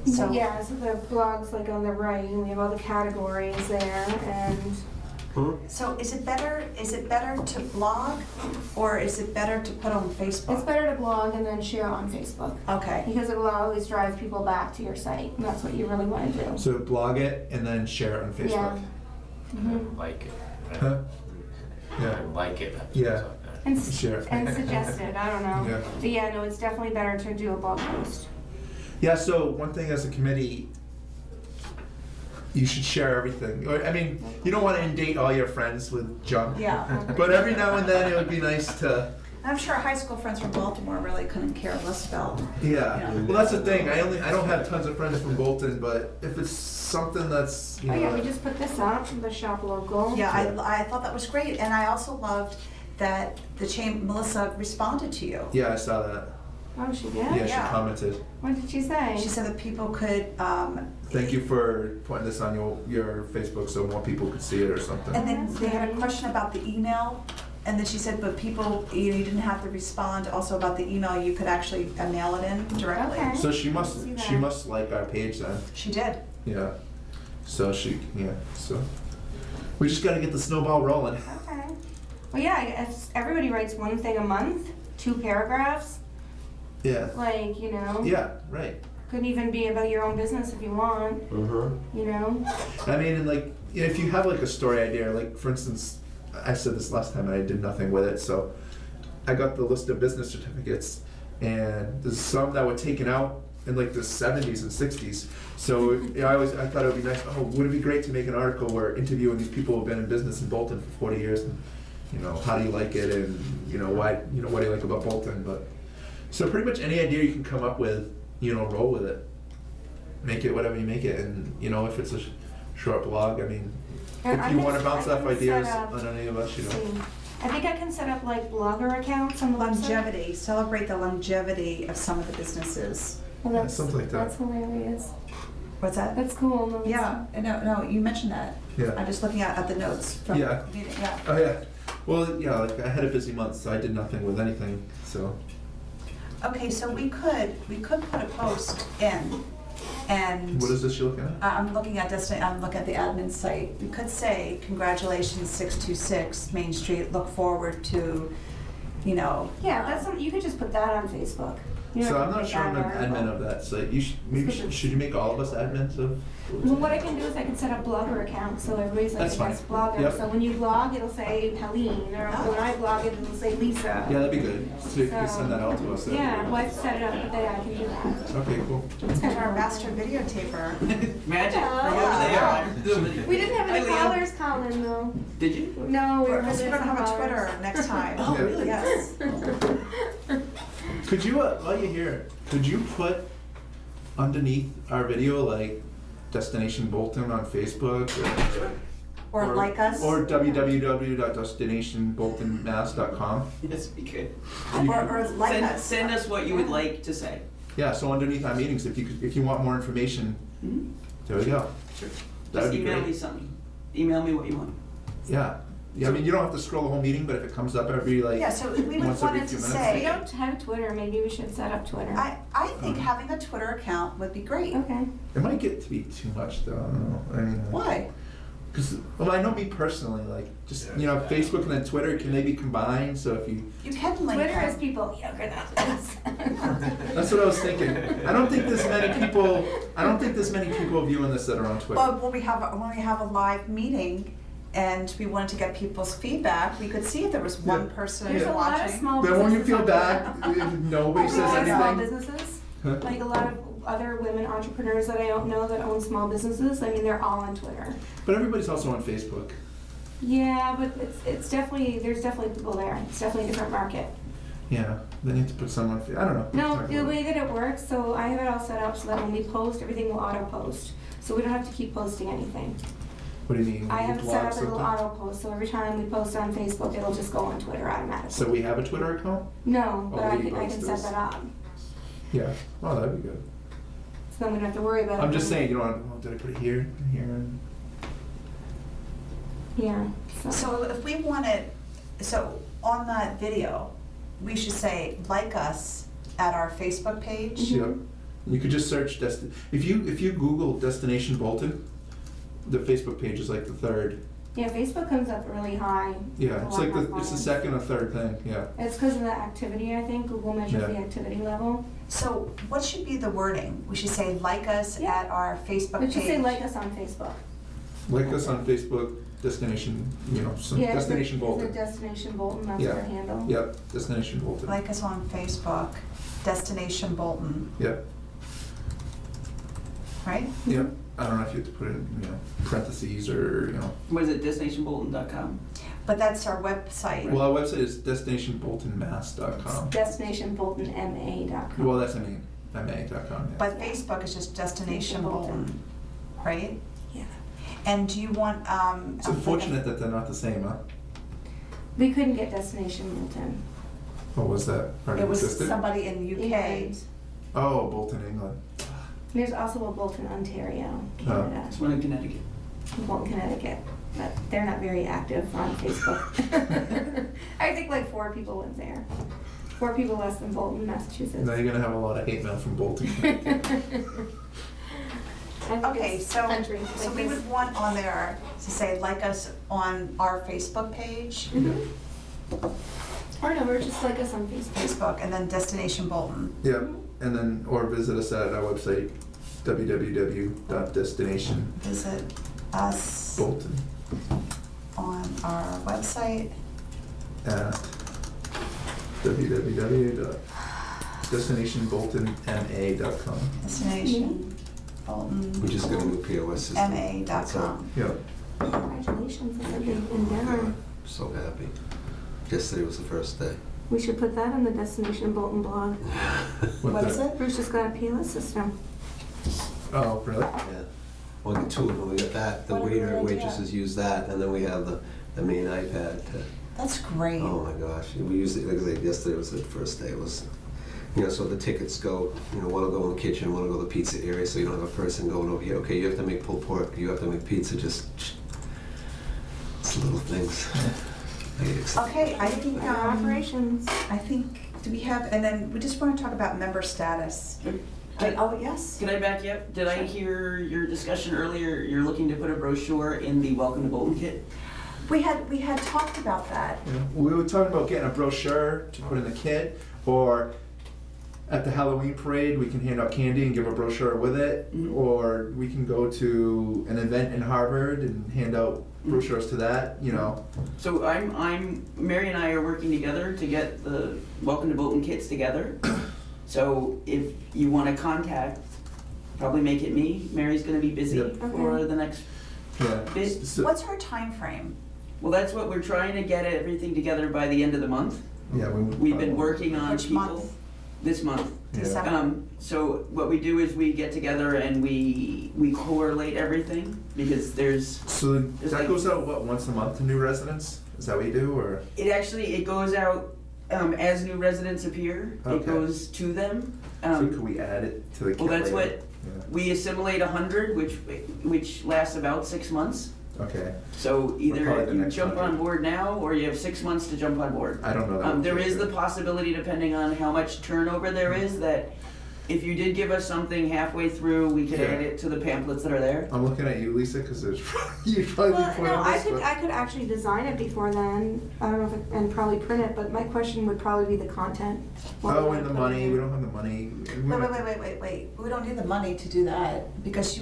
So- yeah, so the blog's like on the right, and we have all the categories there, and, So is it better to blog or is it better to put on it's Facebook? better to blog and then share on Facebook, Okay, because it will always drive people back to your site, and that's what you really wanna do. So blog it and then share it on Facebook. Mhm. Like it. Huh? Yeah. I like it. Yeah. And, Share. and suggest it, I don't know. Yeah. But yeah, no, it's definitely better to do a blog post. Yeah, so one thing as a committee, you should share everything. Or, I mean, you don't want to inundate all your friends with junk. yeah. But every now and then it would be nice to, I'm sure high school friends from Baltimore really couldn't care less about. yeah. Well, that's the thing. I don't have tons of friends from Bolton, but if it's something that's, you Oh yeah, we know, just put this up, the shop logo. Yeah, I thought that was great, and I also loved that Melissa responded to you. yeah, I saw that. Oh, she did? Yeah, she Yeah. commented. What did she say? She said that people could, Thank you for putting this on your Facebook so more people could see it or something. and then they had a question about the email, and then she said, but people, you didn't have to respond also about the email, you could actually mail it in directly. Okay. So she See that. must like our page then. She did. Yeah. So so we just gotta get the snowball rolling. Okay. Well, yeah, if everybody writes one thing a month, 2 paragraphs, Yeah. like, you know. Yeah, right. Could even be about your own business if you want, you know. I mean, and like, you know, if you have like a story idea, like for instance, I said this last time and I did nothing with it, so I got the list of business certificates, and there's some that were taken out in like the 70s and 60s. So you know, I thought it would be nice. Oh, would it be great to make an article where interviewing these people who have been in business in Bolton for 40 years, and you know, how do you like it, and you know, why, you know, what do you like about Bolton? But so pretty much any idea you can come up with, you know, roll with it. Make it whatever you make it, and you know, if it's a short blog, I mean, if you want to bounce off ideas on any of us, you know. I think I can set up like blogger accounts on the website. Longevity, celebrate the longevity of some of the businesses. Well, Yeah, that's, something like that. That's hilarious. What's that? That's cool. No, Yeah, no, you mentioned that. Yeah. I'm just looking at the notes from Yeah. the meeting, yeah. Oh yeah. Well, yeah, like I had a busy month, so I did nothing with anything. So Okay, so we could put a post in, and what is this you're looking at? I'm looking at the admin site. We could say, congratulations, 626 Main Street, look forward to, you know. Yeah, that's something, you could just put that on Facebook. You don't So have I'm to not make sure I'm an that admin article. of that site. You should you make all of us admins of? Well, what I can do is I can set up blogger accounts, so everybody's like That's a fine. guest blogger. Yep. So when you blog, it'll say Helene, or when I blog it, it'll say Lisa. Yeah, that'd be good. So you can send that out to us. That'd be Yeah, great. well, I've set it up, but then I can do that. Okay, cool. It's kind of Our master videotaper. Magic Yeah. from over there. We didn't have any Hi, Liam. callers calling though. Did you? No, we We're were gonna have a callers. Twitter next time. Oh, Yeah. really? Yes. Could you, while you're here, could you put underneath our video like Destination Bolton on Facebook Or like us. or www.destinationboltonmass.com? Yes, we could. Or like Send, us. send us what you would like to say. Yeah, so underneath our meetings, if you want more information, Mhm. there we go. Sure. That would Just be email me great. something. Email me what you want. Yeah. Yeah, I mean, you don't have to scroll the whole meeting, but if it comes up every like, Yeah, so we would once every wanted to few minutes. We say, don't have Twitter, maybe we should set up Twitter. I think having a Twitter account would be great. Okay. it might get to be too much though. I don't know. I mean, Why? Because, well, I know me personally, like, just, you know, Facebook and then Twitter, can they be combined? So if you, You can link Twitter it. is people younger than us. that's what I was thinking. I don't think there's many people viewing this that are on Twitter. But when we have a live meeting and we wanted to get people's feedback, we could see if there was one person There's a lot of watching. small Then businesses. won't you feel on bad Twitter. if nobody A says lot of small anything? businesses, Huh? like a lot of other women entrepreneurs that I don't know that own small businesses, I mean, they're all on Twitter. But everybody's also on Facebook. Yeah, but it's definitely, there's definitely people there. It's definitely a different market. Yeah, they need to put someone, I don't know. No, Talk the about way it. that it works, so I have it all set up so that when we post, everything will auto-post. So we don't have to keep posting anything. What do you mean? I have it set Blog up, it'll something? auto-post, so every time we post on Facebook, it'll just go on Twitter automatically. So we have a Twitter account? No, but Oh, I Lady can Bugs set does. that up. Yeah. Oh, that'd be good. So then we don't have to worry about it. I'm just saying, you know, oh, did I put it here, here? Yeah, So if we wanted, so on that video, we should say, like us at our Facebook page. Yep. You could just search if you Google Destination Bolton, the Facebook page is like the third. Yeah, Facebook comes up really high. Yeah, A it's lot like more it's the followers. second or third thing. Yeah. It's because of the activity, I think. Google measures Yeah. the activity level. So what should be the wording? We should say, like us Yeah. at our Facebook But page. just say like us on Facebook. Like us on Facebook, Destination, you know, some Yeah, Destination is it Bolton. Destination Bolton, that's Yeah. their handle. Yep, Destination Bolton. Like us on Facebook, Destination Bolton, Yep, right? yep. I don't know if you have to put it in, you know, parentheses or, you know. What is it, destinationbolton.com? But that's our website. Well, our website is destinationboltonmass.com. DestinationBoltonMA.com. Well, that's, ma.com. Yeah. But Facebook is just Destination Bolton, right? Yeah. And do you want, It's unfortunate that they're not the same, huh? We couldn't get Destination Bolton. What was that? Already it was existed? somebody in the UK. England. Oh, Bolton, England. There's also a Bolton, Ontario, Oh. Canada. It's one in Connecticut. Bolton, Connecticut. But they're not very active on Facebook. I think like 4 people live there. 4 people less than Bolton, Massachusetts. Now you're gonna have a lot of hate mail from Bolton. I think Okay, it's so, country, so like we this. would want on there to say, like us on our Facebook page, Mhm. Or no, we're just like us on Facebook. Facebook, and then Destination Bolton. Yep, and then, or visit us at our website, www.destinationbolton. Visit us on our website. At www.destinationboltonma.com. Destination Bolton. We just got a new POS system. That's all. MA.com. Yep. Congratulations, it's a big endeavor. So happy. Yesterday was the first day. We should put that on the Destination Bolton blog. What is it? Bruce just got a POS system. Oh, really? Yeah. Well, we got 2 of them. We got that, the What a waiter, great idea. waitresses use that, and then we have the main iPad to, That's great. oh my gosh. We used it, like I said, yesterday was the first day. It was, you know, so the tickets go, you know, one will go in the kitchen, one will go to the pizza area, so you don't have a person going over here, okay, you have to make pulled pork, you have to make pizza, just, it's little things. Okay, I think, Our operations. I think, do we have, and then we just want to talk about member status. Oh, yes. Can I back you up? Did I hear your discussion earlier? You're looking to put a brochure in the Welcome to Bolton kit? We had talked about that. Yeah. We were talking about getting a brochure to put in the kit, or at the Halloween parade, we can hand out candy and give a brochure with it, Mhm. or we can go to an event in Harvard and hand out brochures to that, you know. So Mary and I are working together to get the Welcome to Bolton kits together. So if you want to contact, probably make it me. Mary's going to be busy Yep. for the next Yeah. bit. So- What's our time frame? Well, that's what we're trying to get everything together by the end of the month. yeah, We've been working on Which people month? this month. Yeah. December? So what we do is we get together and we correlate everything because there's, So It's that like- goes out, what, once a month to new residents? Is that what you do, or? it goes out as new residents appear. It Okay. goes to them. So could we add it to the kit Well, that's later? what, we assimilate 100, which lasts about 6 months. Yeah. Okay, So probably either the you next jump 100. on board now, or you have 6 months to jump on board. I don't know that. There is the possibility, depending on how much turnover there is, that if you did give us something halfway through, we could Yeah. add it to the pamphlets that are there. I'm looking at you, Lisa, because there's you'd probably be Well, point no, on this, but- I could actually design it before then, I don't know if, and probably print it, but my question would probably be the content. What we Oh, wanna and the put money, in. we don't have the money. Wait, we don't need the money to do that, because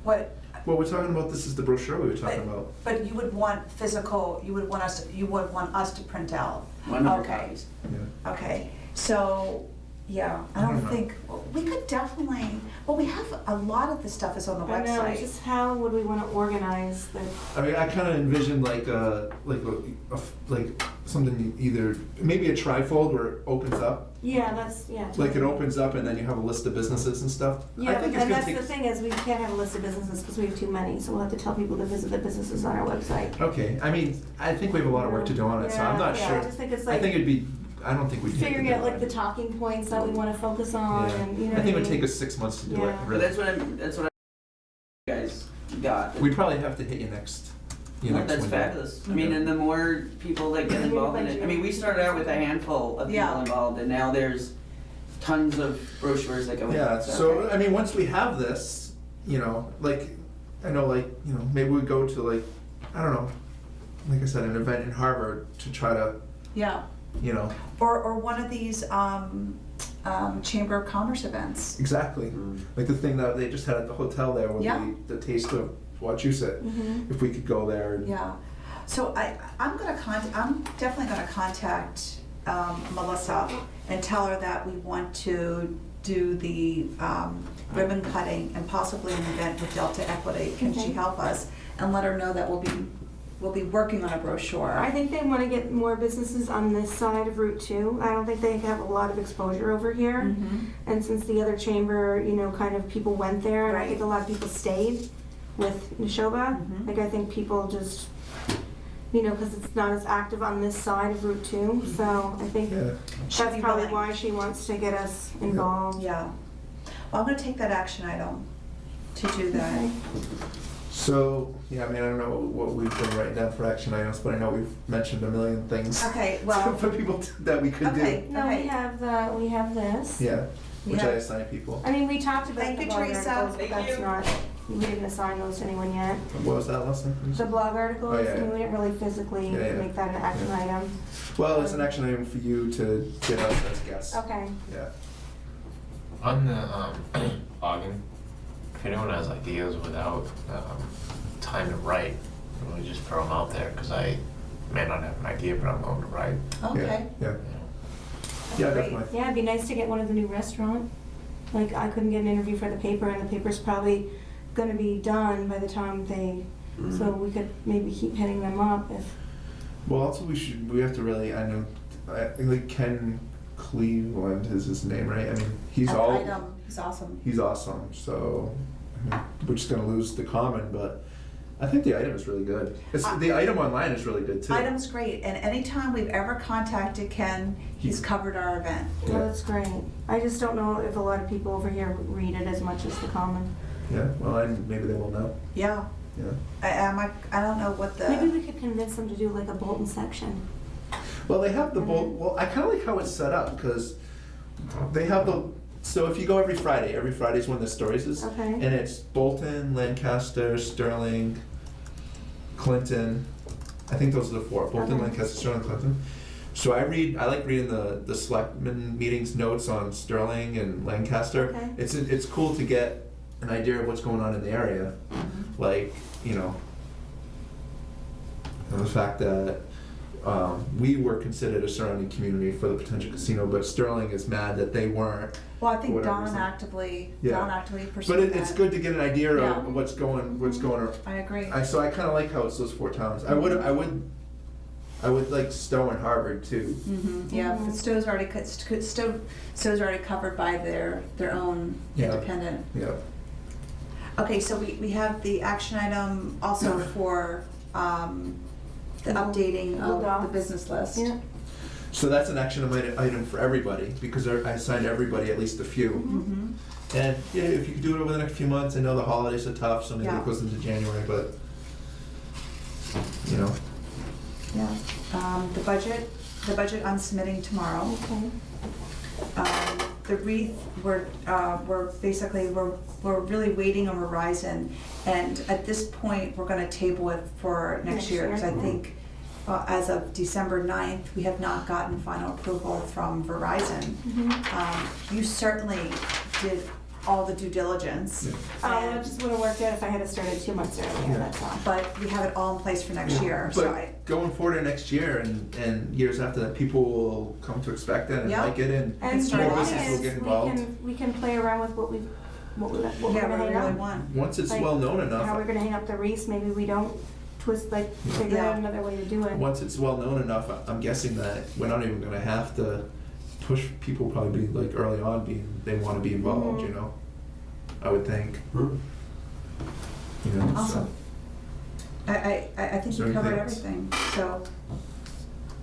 what, Well, we're talking about, this is the brochure we were talking about. but you would want physical, you would want us to print out. 100 Okay. copies. Yeah. Okay, so, yeah, I I don't don't know. think, we could definitely, well, we have, a lot of the stuff is on the I know, website. it's just how would we wanna organize the, I mean, I kind of envisioned like something either, maybe a trifold where it opens up. yeah, that's, yeah. Like it opens up and then you have a list of businesses and stuff. I Yeah, think and it's that's gonna the thing is, we can't have a list of businesses because we have too many, so we'll have to tell people to visit the businesses on our website. Okay, I mean, I think we have a lot of work to do on it, so I'm not Yeah, sure. I just think it's I like think it'd be, I don't think we'd hit the figuring out like the deadline. talking points that we wanna focus on and, you know I what think it would mean? take us 6 months to do it, Yeah. But really. that's what you guys got. We'd probably have to hit you next No, that's window. fabulous. I mean, and the more people that get involved in it, I mean, we started out with a handful of people Yeah. involved, and now there's tons of brochures that go in. Yeah, so, I mean, once we have this, like, I know, like, maybe we go to like, I don't know, like I said, an event in Harvard to try to, Yeah, or one of these, Chamber of Commerce events. exactly. Mm. Like the thing that they just had at the hotel there with Yeah. the taste of Wachusett. Mhm. If we could go there and. Yeah, so I'm definitely gonna contact Melissa and tell her that we want to do the ribbon cutting and possibly an event with Delta Equity. Can she Okay. help us? And let her know that we'll be working on a brochure. I think they wanna get more businesses on this side of Route 2. I don't think they have a lot of exposure over here. Mhm. And since the other chamber, kind of people went there, and I think Right. a lot of people stayed with Neshoba. Mhm. Like, I think people just, because it's not as active on this side of Route 2, so I think Yeah. She'd that's be probably willing. why she wants to get us involved. Yeah, well, I'm gonna take that action item to do that. Okay. So, yeah, I mean, I don't know what we've been writing down for action items, but I know we've mentioned a million things. Okay, well, For people that we could do. okay, No, okay. we have this. Yeah, which I Yeah. assign people. I mean, we talked about Thank the you, blog Teresa. articles, but Thank that's you. not, we didn't assign those to anyone yet. What was that last time? The blog articles, Oh, yeah. I mean, we didn't really physically Yeah, yeah. make that an action item. Well, it's an action item for you to get us as guests. Okay. Yeah. On the blogging, if anyone has ideas without time to write, really just throw them out there, because I may not have an idea, but I'm going to write. Okay. Yeah, you know. yeah, Great. definitely. Yeah, it'd be nice to get one of the new restaurant. Like, I couldn't get an interview for the paper, and the paper's probably gonna be done by the time they, so we could maybe keep hitting them up if, Well, also we have to really, I think Ken Cleveland is his name, right? I mean, he's awesome. he's awesome, so, I mean, we're just gonna lose the common, but I think the item is really good. The item online is really good too. Item's great, and anytime we've ever contacted Ken, he's covered our event. well, that's great. I just don't know if a lot of people over here read it as much as the common. Yeah, well, maybe they will know, Yeah, yeah. I don't know what Maybe the, we could convince them to do like a Bolton section. Well, they have the well, I kinda like how it's set up, because they have so if you go every Friday's when the stories is. Okay. And it's Bolton, Lancaster, Sterling, Clinton. I think those are the four. Bolton, Okay. Lancaster, Sterling, Clinton. So I like reading the selectmen meetings notes on Sterling and Lancaster. Okay. It's cool to get an idea of what's going on in the area. Like, the fact that we were considered a surrounding community for the potential casino, but Sterling is mad that they weren't. well, I think Whatever Don reason. actively Yeah. pursued But that. it's good to get an idea Yeah. of what's going on. I agree. So I kind of like how it's those four towns. I would like Stowe and Harvard too. Yeah, but Stowe's already covered by their own Yeah. independent. Yeah. Okay, so we have the action item also for the updating Google of the Docs. business list. Yeah. So that's an action item for everybody, because I assigned everybody at least a few. Mhm. And yeah, if you could do it over the next few months, I know the holidays are tough, so maybe Yeah. it goes into January, but Yeah, the budget I'm submitting tomorrow. Okay. the wreath, we're really waiting on Verizon, and at this point, we're gonna table it for next year, because I think as of December 9th, we have not gotten final approval from Verizon. You certainly did all the due diligence. It just would have worked out if I had started 2 months earlier, that's all. But we have it all in place for next year, so But going forward to next year and years after that, people will come to expect it and Yeah. like it, and And start more the with thing businesses will is, get involved. we can play around with what we're yeah, gonna we hang really up. want. Once it's Like, well known How we're enough, gonna hang up the wreaths, maybe we don't figure Yeah. out another way to do it. once it's well known enough, I'm guessing that we're not even gonna have to push people. Probably be like early on, they want to be involved. Mhm. You know, I would think. Hmm. You know, so. Awesome. I think Is there we covered anything everything, so.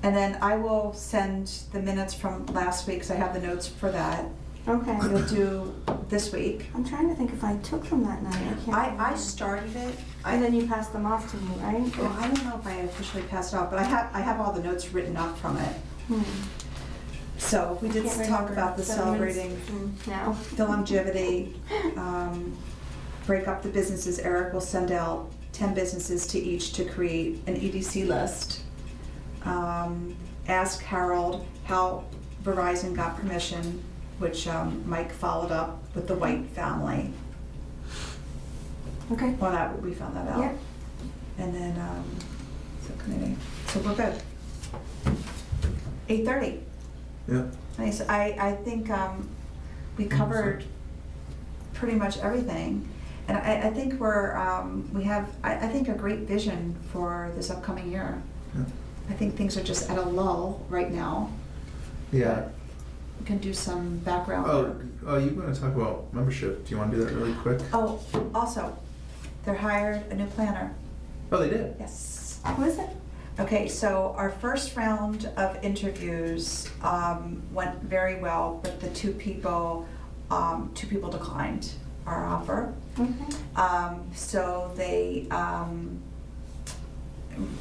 And then I will send the minutes from last week, because I have the notes for that. Okay. We'll do this week. I'm trying to think if I took from that night, I can't. I remember. started it. And then you passed them off to me, right? Well, I don't know if I officially passed it off, but I have all the notes written up from it. Hmm. So we did Can't talk remember. about the 7 minutes celebrating from now. the longevity, break up the businesses. Eric will send out 10 businesses to each to create an EDC list. Ask Harold how Verizon got permission, which Mike followed up with the White family. Okay. Well, that, we found that out. Yeah. And then, subcommittee, so we're good. 8:30. Yeah. Nice, I think we covered pretty much everything. And I think we have, I think, a great vision for this upcoming year. Yeah. I think things are just at a lull right now. Yeah. We can do some background work. Oh, you want to talk about membership? Do you want to do that really quick? Oh, also, they're hired a new planner. Oh, they did. Yes. Who is it? Okay, so our first round of interviews went very well, but the two people declined our offer. Okay. So they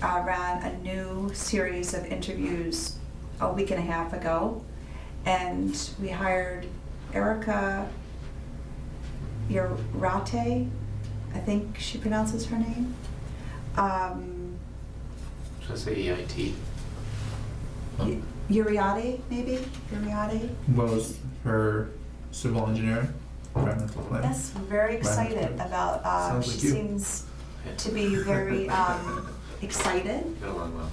ran a new series of interviews a week and a half ago, and we hired Erica Urate, I think she pronounces her name. Should I say EIT? Uriade, maybe? Uriade? What was her civil engineer, environmental plan? Yes, I'm very excited about, Sounds she like you. seems to be very excited. Get along well.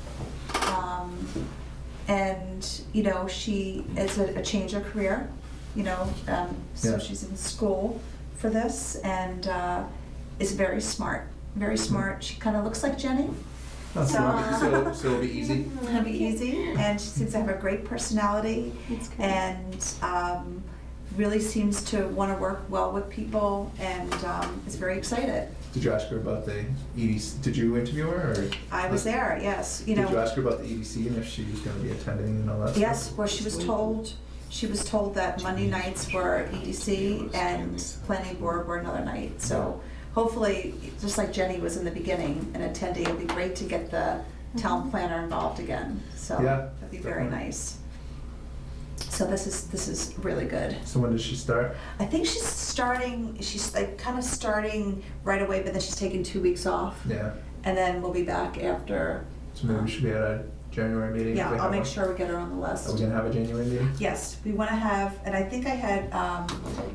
And, you know, it's a change of career, you know, so Yeah. she's in school for this, and is very smart, very smart. She kind of looks like Jenny. Oh, so it'll be easy. It'll be easy, and she seems to have a great personality, That's good. and really seems to want to work well with people, and is very excited. Did you ask her about the EDC? Did you interview her, or? I was there, yes, you Did you know. ask her about the EDC and if she was going to be attending and all that stuff? Yes, well, she was told that Monday nights were EDC and planning board were another night, so hopefully, just like Jenny was in the beginning, an attendee, it'd be great to get the town planner involved again, so Yeah, that'd be very definitely. nice. So this is really good. So when does she start? I think she's like kind of starting right away, but then she's taking 2 weeks off, Yeah. and then we'll be back after. So maybe we should be at a January meeting. if Yeah, we I'll have make one. sure we get her on the list. Are we gonna have a January meeting? Yes, we want to have, and I think I had,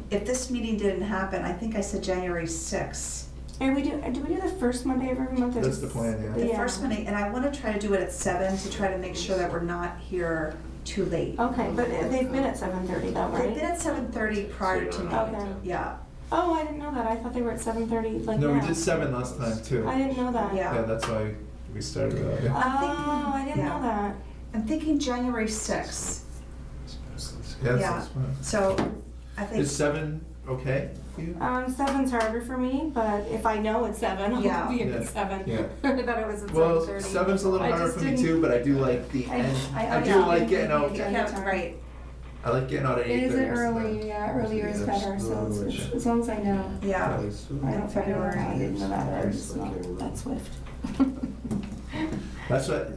if this meeting didn't happen, I think I said January 6th. And do we do the first Monday of every month? or That's the plan, yeah. The first Monday, and I want to try to do it at 7 to try to make sure that we're not here too late. Okay, but they've been at 7:30 though, They've been right? at 7:30 prior to me. Okay. Yeah, Oh, I didn't know that. I thought they were at 7:30 like No, we now. did 7 last time too. I didn't know that. Yeah. Yeah, that's why we started earlier. Oh, I didn't yeah. know that. I'm thinking January 6th, Yes, Yeah. that's fine. so I think. Is 7 okay for you? 7's harder for me, but if I know it's 7, I'll Yeah. be Yeah. at 7. Yeah. I thought it was at Well, 7:30. 7's a little I harder just for me didn't- too, but I do like the I- end. I I do know. like getting out. Yeah. Yeah, right, I like getting out at 8:30. It isn't early, earlier is better, so it's, as long as I know. yeah. I don't February, I didn't know that, I was not that swift. That's what,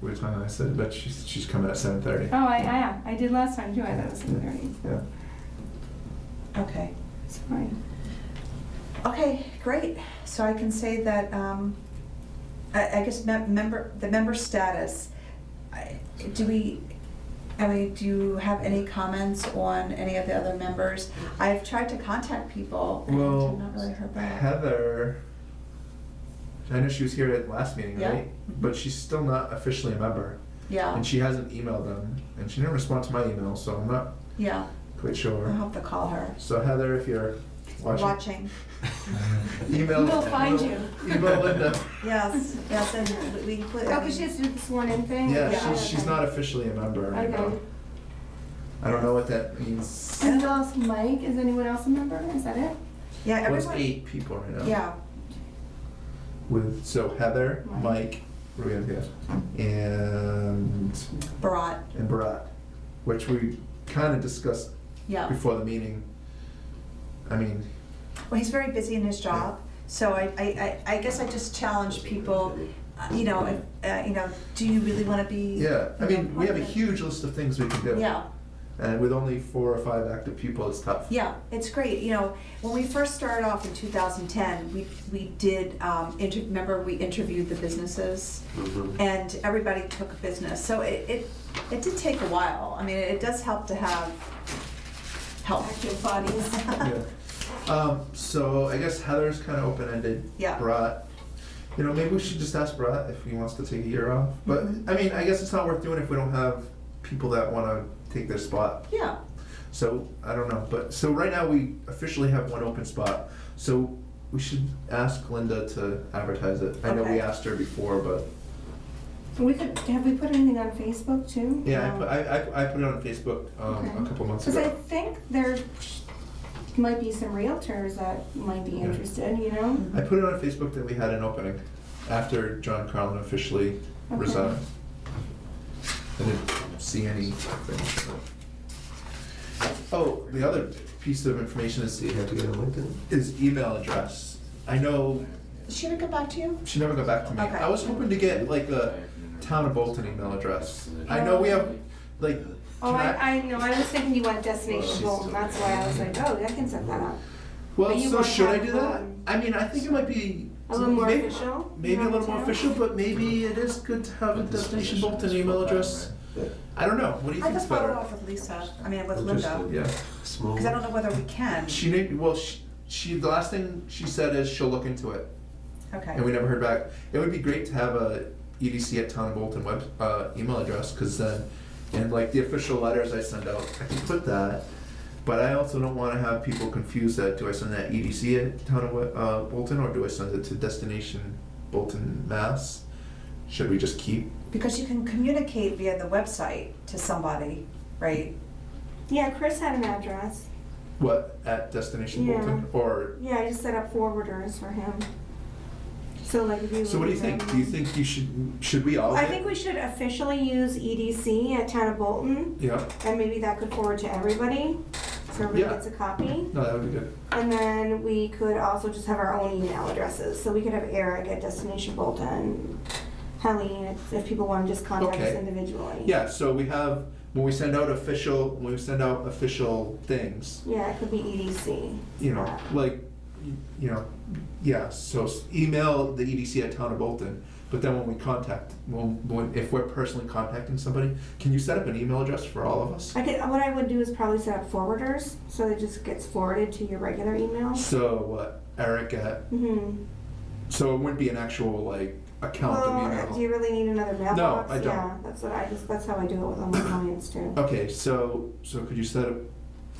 we were talking, I said, but she's coming at 7:30. Oh, I did last time too, I thought it was 7:30. Yeah. Okay. It's fine. Okay, great. So I can say that, I guess the member status, do you have any comments on any of the other members? I've tried to contact people and Well, I've not really heard back. Heather, I know she was here at last meeting, Yeah. right? But she's still not officially a member. Yeah, And she hasn't emailed them, and she didn't respond to my email, so I'm not yeah. quite sure. I'll have to call her. So Heather, if you're watching, email. We'll find you. Email Linda. Yes, yes, and we put. Oh, 'cause she has to do the sworn in thing? Yeah, Yeah. she's not officially a member right now. Okay. I don't know what that means. And who else? Mike, is anyone else a member? Is that it? Yeah, Well, it's everyone. 8 people right now. Yeah, So Heather, Mike. Mike, what do we have here? And Barat, which we kind of discussed yeah. before the meeting. I mean, Well, he's very busy in his job, so I guess I just challenge people, do you really want to be? yeah, I mean, we have a part of it? huge list of things we can do. Yeah, And with only 4 or 5 active people, it's tough. yeah, it's great, when we first started off in 2010, we did, remember we interviewed the businesses, Mhm. and everybody took a business, so it did take a while, I mean, it does help to have help. Active bodies. Yeah. So I guess Heather's kind of open-ended. Yeah. Brat, maybe we should just ask Brat if he wants to take a year off. But Mhm. I mean, I guess it's not worth doing if we don't have people that want to take their spot. Yeah, So I don't know, but so right now we officially have 1 open spot. So we should ask Linda to advertise it. I know we Okay. asked her before, but Have we put anything on Facebook too? yeah, No. I put it on Facebook Okay. a couple months Because I ago. think there might be some realtors that might be Yeah. interested, I put it on Facebook that we had an opening after John Carlin officially Okay. resigned. I didn't see anything. Oh, the other piece of information You have to get on LinkedIn. is email address. I know did she ever get back to you? she never got back to me. Okay. I was hoping to get like the Town of Bolton email address. I know we have like. Oh, can I know, I was thinking you went Destination Bolton, that's why I was like, oh, I can set that up. Well, But you so want should I Town do of that? Bolton. I mean, I think it might be A little more maybe, official? maybe a you know, little more too? official, but maybe it is good to have a Destination Bolton email address. I don't know. What do you I think's just follow better? up with Lisa, with Well, Linda, just, Yeah. Small. because I don't know whether we can. She the last thing she said is she'll look into it, Okay, and we never heard back. It would be great to have a EDC at Town of Bolton email address, because then, and like the official letters I send out, I can put that. But I also don't want to have people confused that do I send that EDC at Town of Bolton, or do I send it to Destination Bolton, Mass? Should we just keep? because you can communicate via the website to somebody, right? Yeah, Chris had an address. What, at Destination Yeah. Bolton, or, Yeah, I just set up forwarders for him. So like if you. so what do you think? Do you think should we all? I get- think we should officially use EDC at Town of Bolton, Yeah, and maybe that could forward to everybody, so everybody Yeah. gets a copy. no, that would be good. And then we could also just have our own email addresses, so we could have Eric at Destination Bolton, Helene, if people want to just contact us Okay. individually. Yeah, so we have, when we send out official things, Yeah, it could be EDC. like, yeah, so email the EDC at Town of Bolton, but then when we contact, if we're personally contacting somebody, can you set up an email address for all of us? What I would do is probably set up forwarders, so it just gets forwarded to your regular email. So what, Eric at, so it wouldn't be an actual like account of Well, email? do you really need another mailbox? I don't. Yeah, that's how I do it with all my clients too. Okay, so could you set up,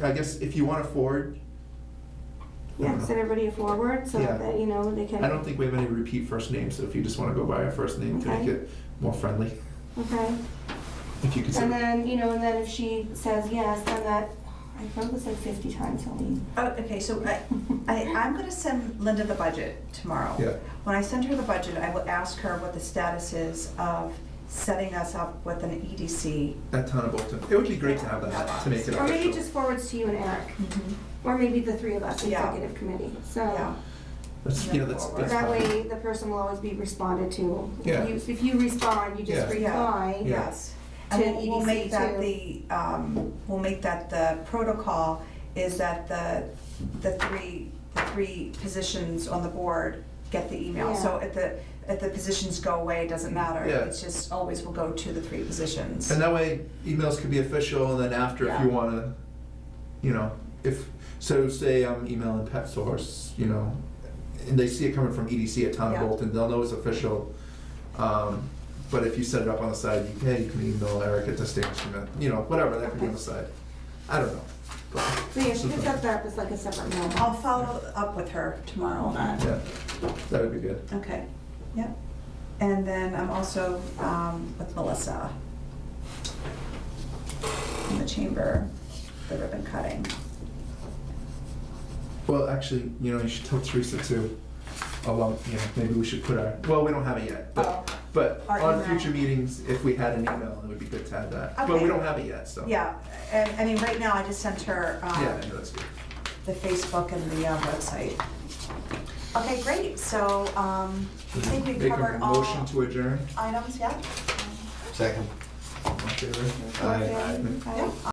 I guess if you want to forward, Yeah, send everybody a forward so Yeah. that, they can. I don't think we have any repeat first names, so if you just want to go by our first name to make Okay. it more friendly, Okay, if you could say. and then, if she says yes, then that, I probably said 50 times, Helene. Oh, okay, so I'm gonna send Linda the budget tomorrow. Yeah. When I send her the budget, I will ask her what the status is of setting us up with an EDC. At Town of Bolton. It would be great to have that, to make it Or maybe it official. just forwards to you and Eric, or maybe the three of us, Yeah. executive committee, so. Yeah, That's, that's That fine. way, the person will always be responded to. Yeah. If you respond, you just Yeah. reply. Yeah. yes. And To we'll make EDC that too. we'll make that the protocol, is that the three positions on the board get the email. Yeah. So if the positions go away, it doesn't matter. Yeah. It's just always will go to the 3 positions. And that way, emails could be official, and then after, if you Yeah. wanna, you know, so say I'm emailing Pet Source, you know, and they see it coming from EDC at Town of Yeah. Bolton, they'll know it's official. But if you set it up on the side, you can email Eric at the station, you know, whatever, that could be on the side. I don't know. But- So yeah, she could set that up as like a separate mail. I'll follow up with her tomorrow on that. Yeah, that would be good. Okay, yep. And then I'm also with Melissa in the chamber, the ribbon cutting. Well, actually, you know, you should tell Teresa too. Oh, well, you know, maybe we should put well, we don't have it yet, Oh. but Our on email. future meetings, if we had an email, it would be good to have that. But Okay. we don't have it yet, so. Yeah, and I mean, right now I just sent her Yeah, I know that's good. the Facebook and the website. Okay, great, so I think we Make covered a all motion to adjourn. items, yeah? Second. All in favor? Aye. Okay.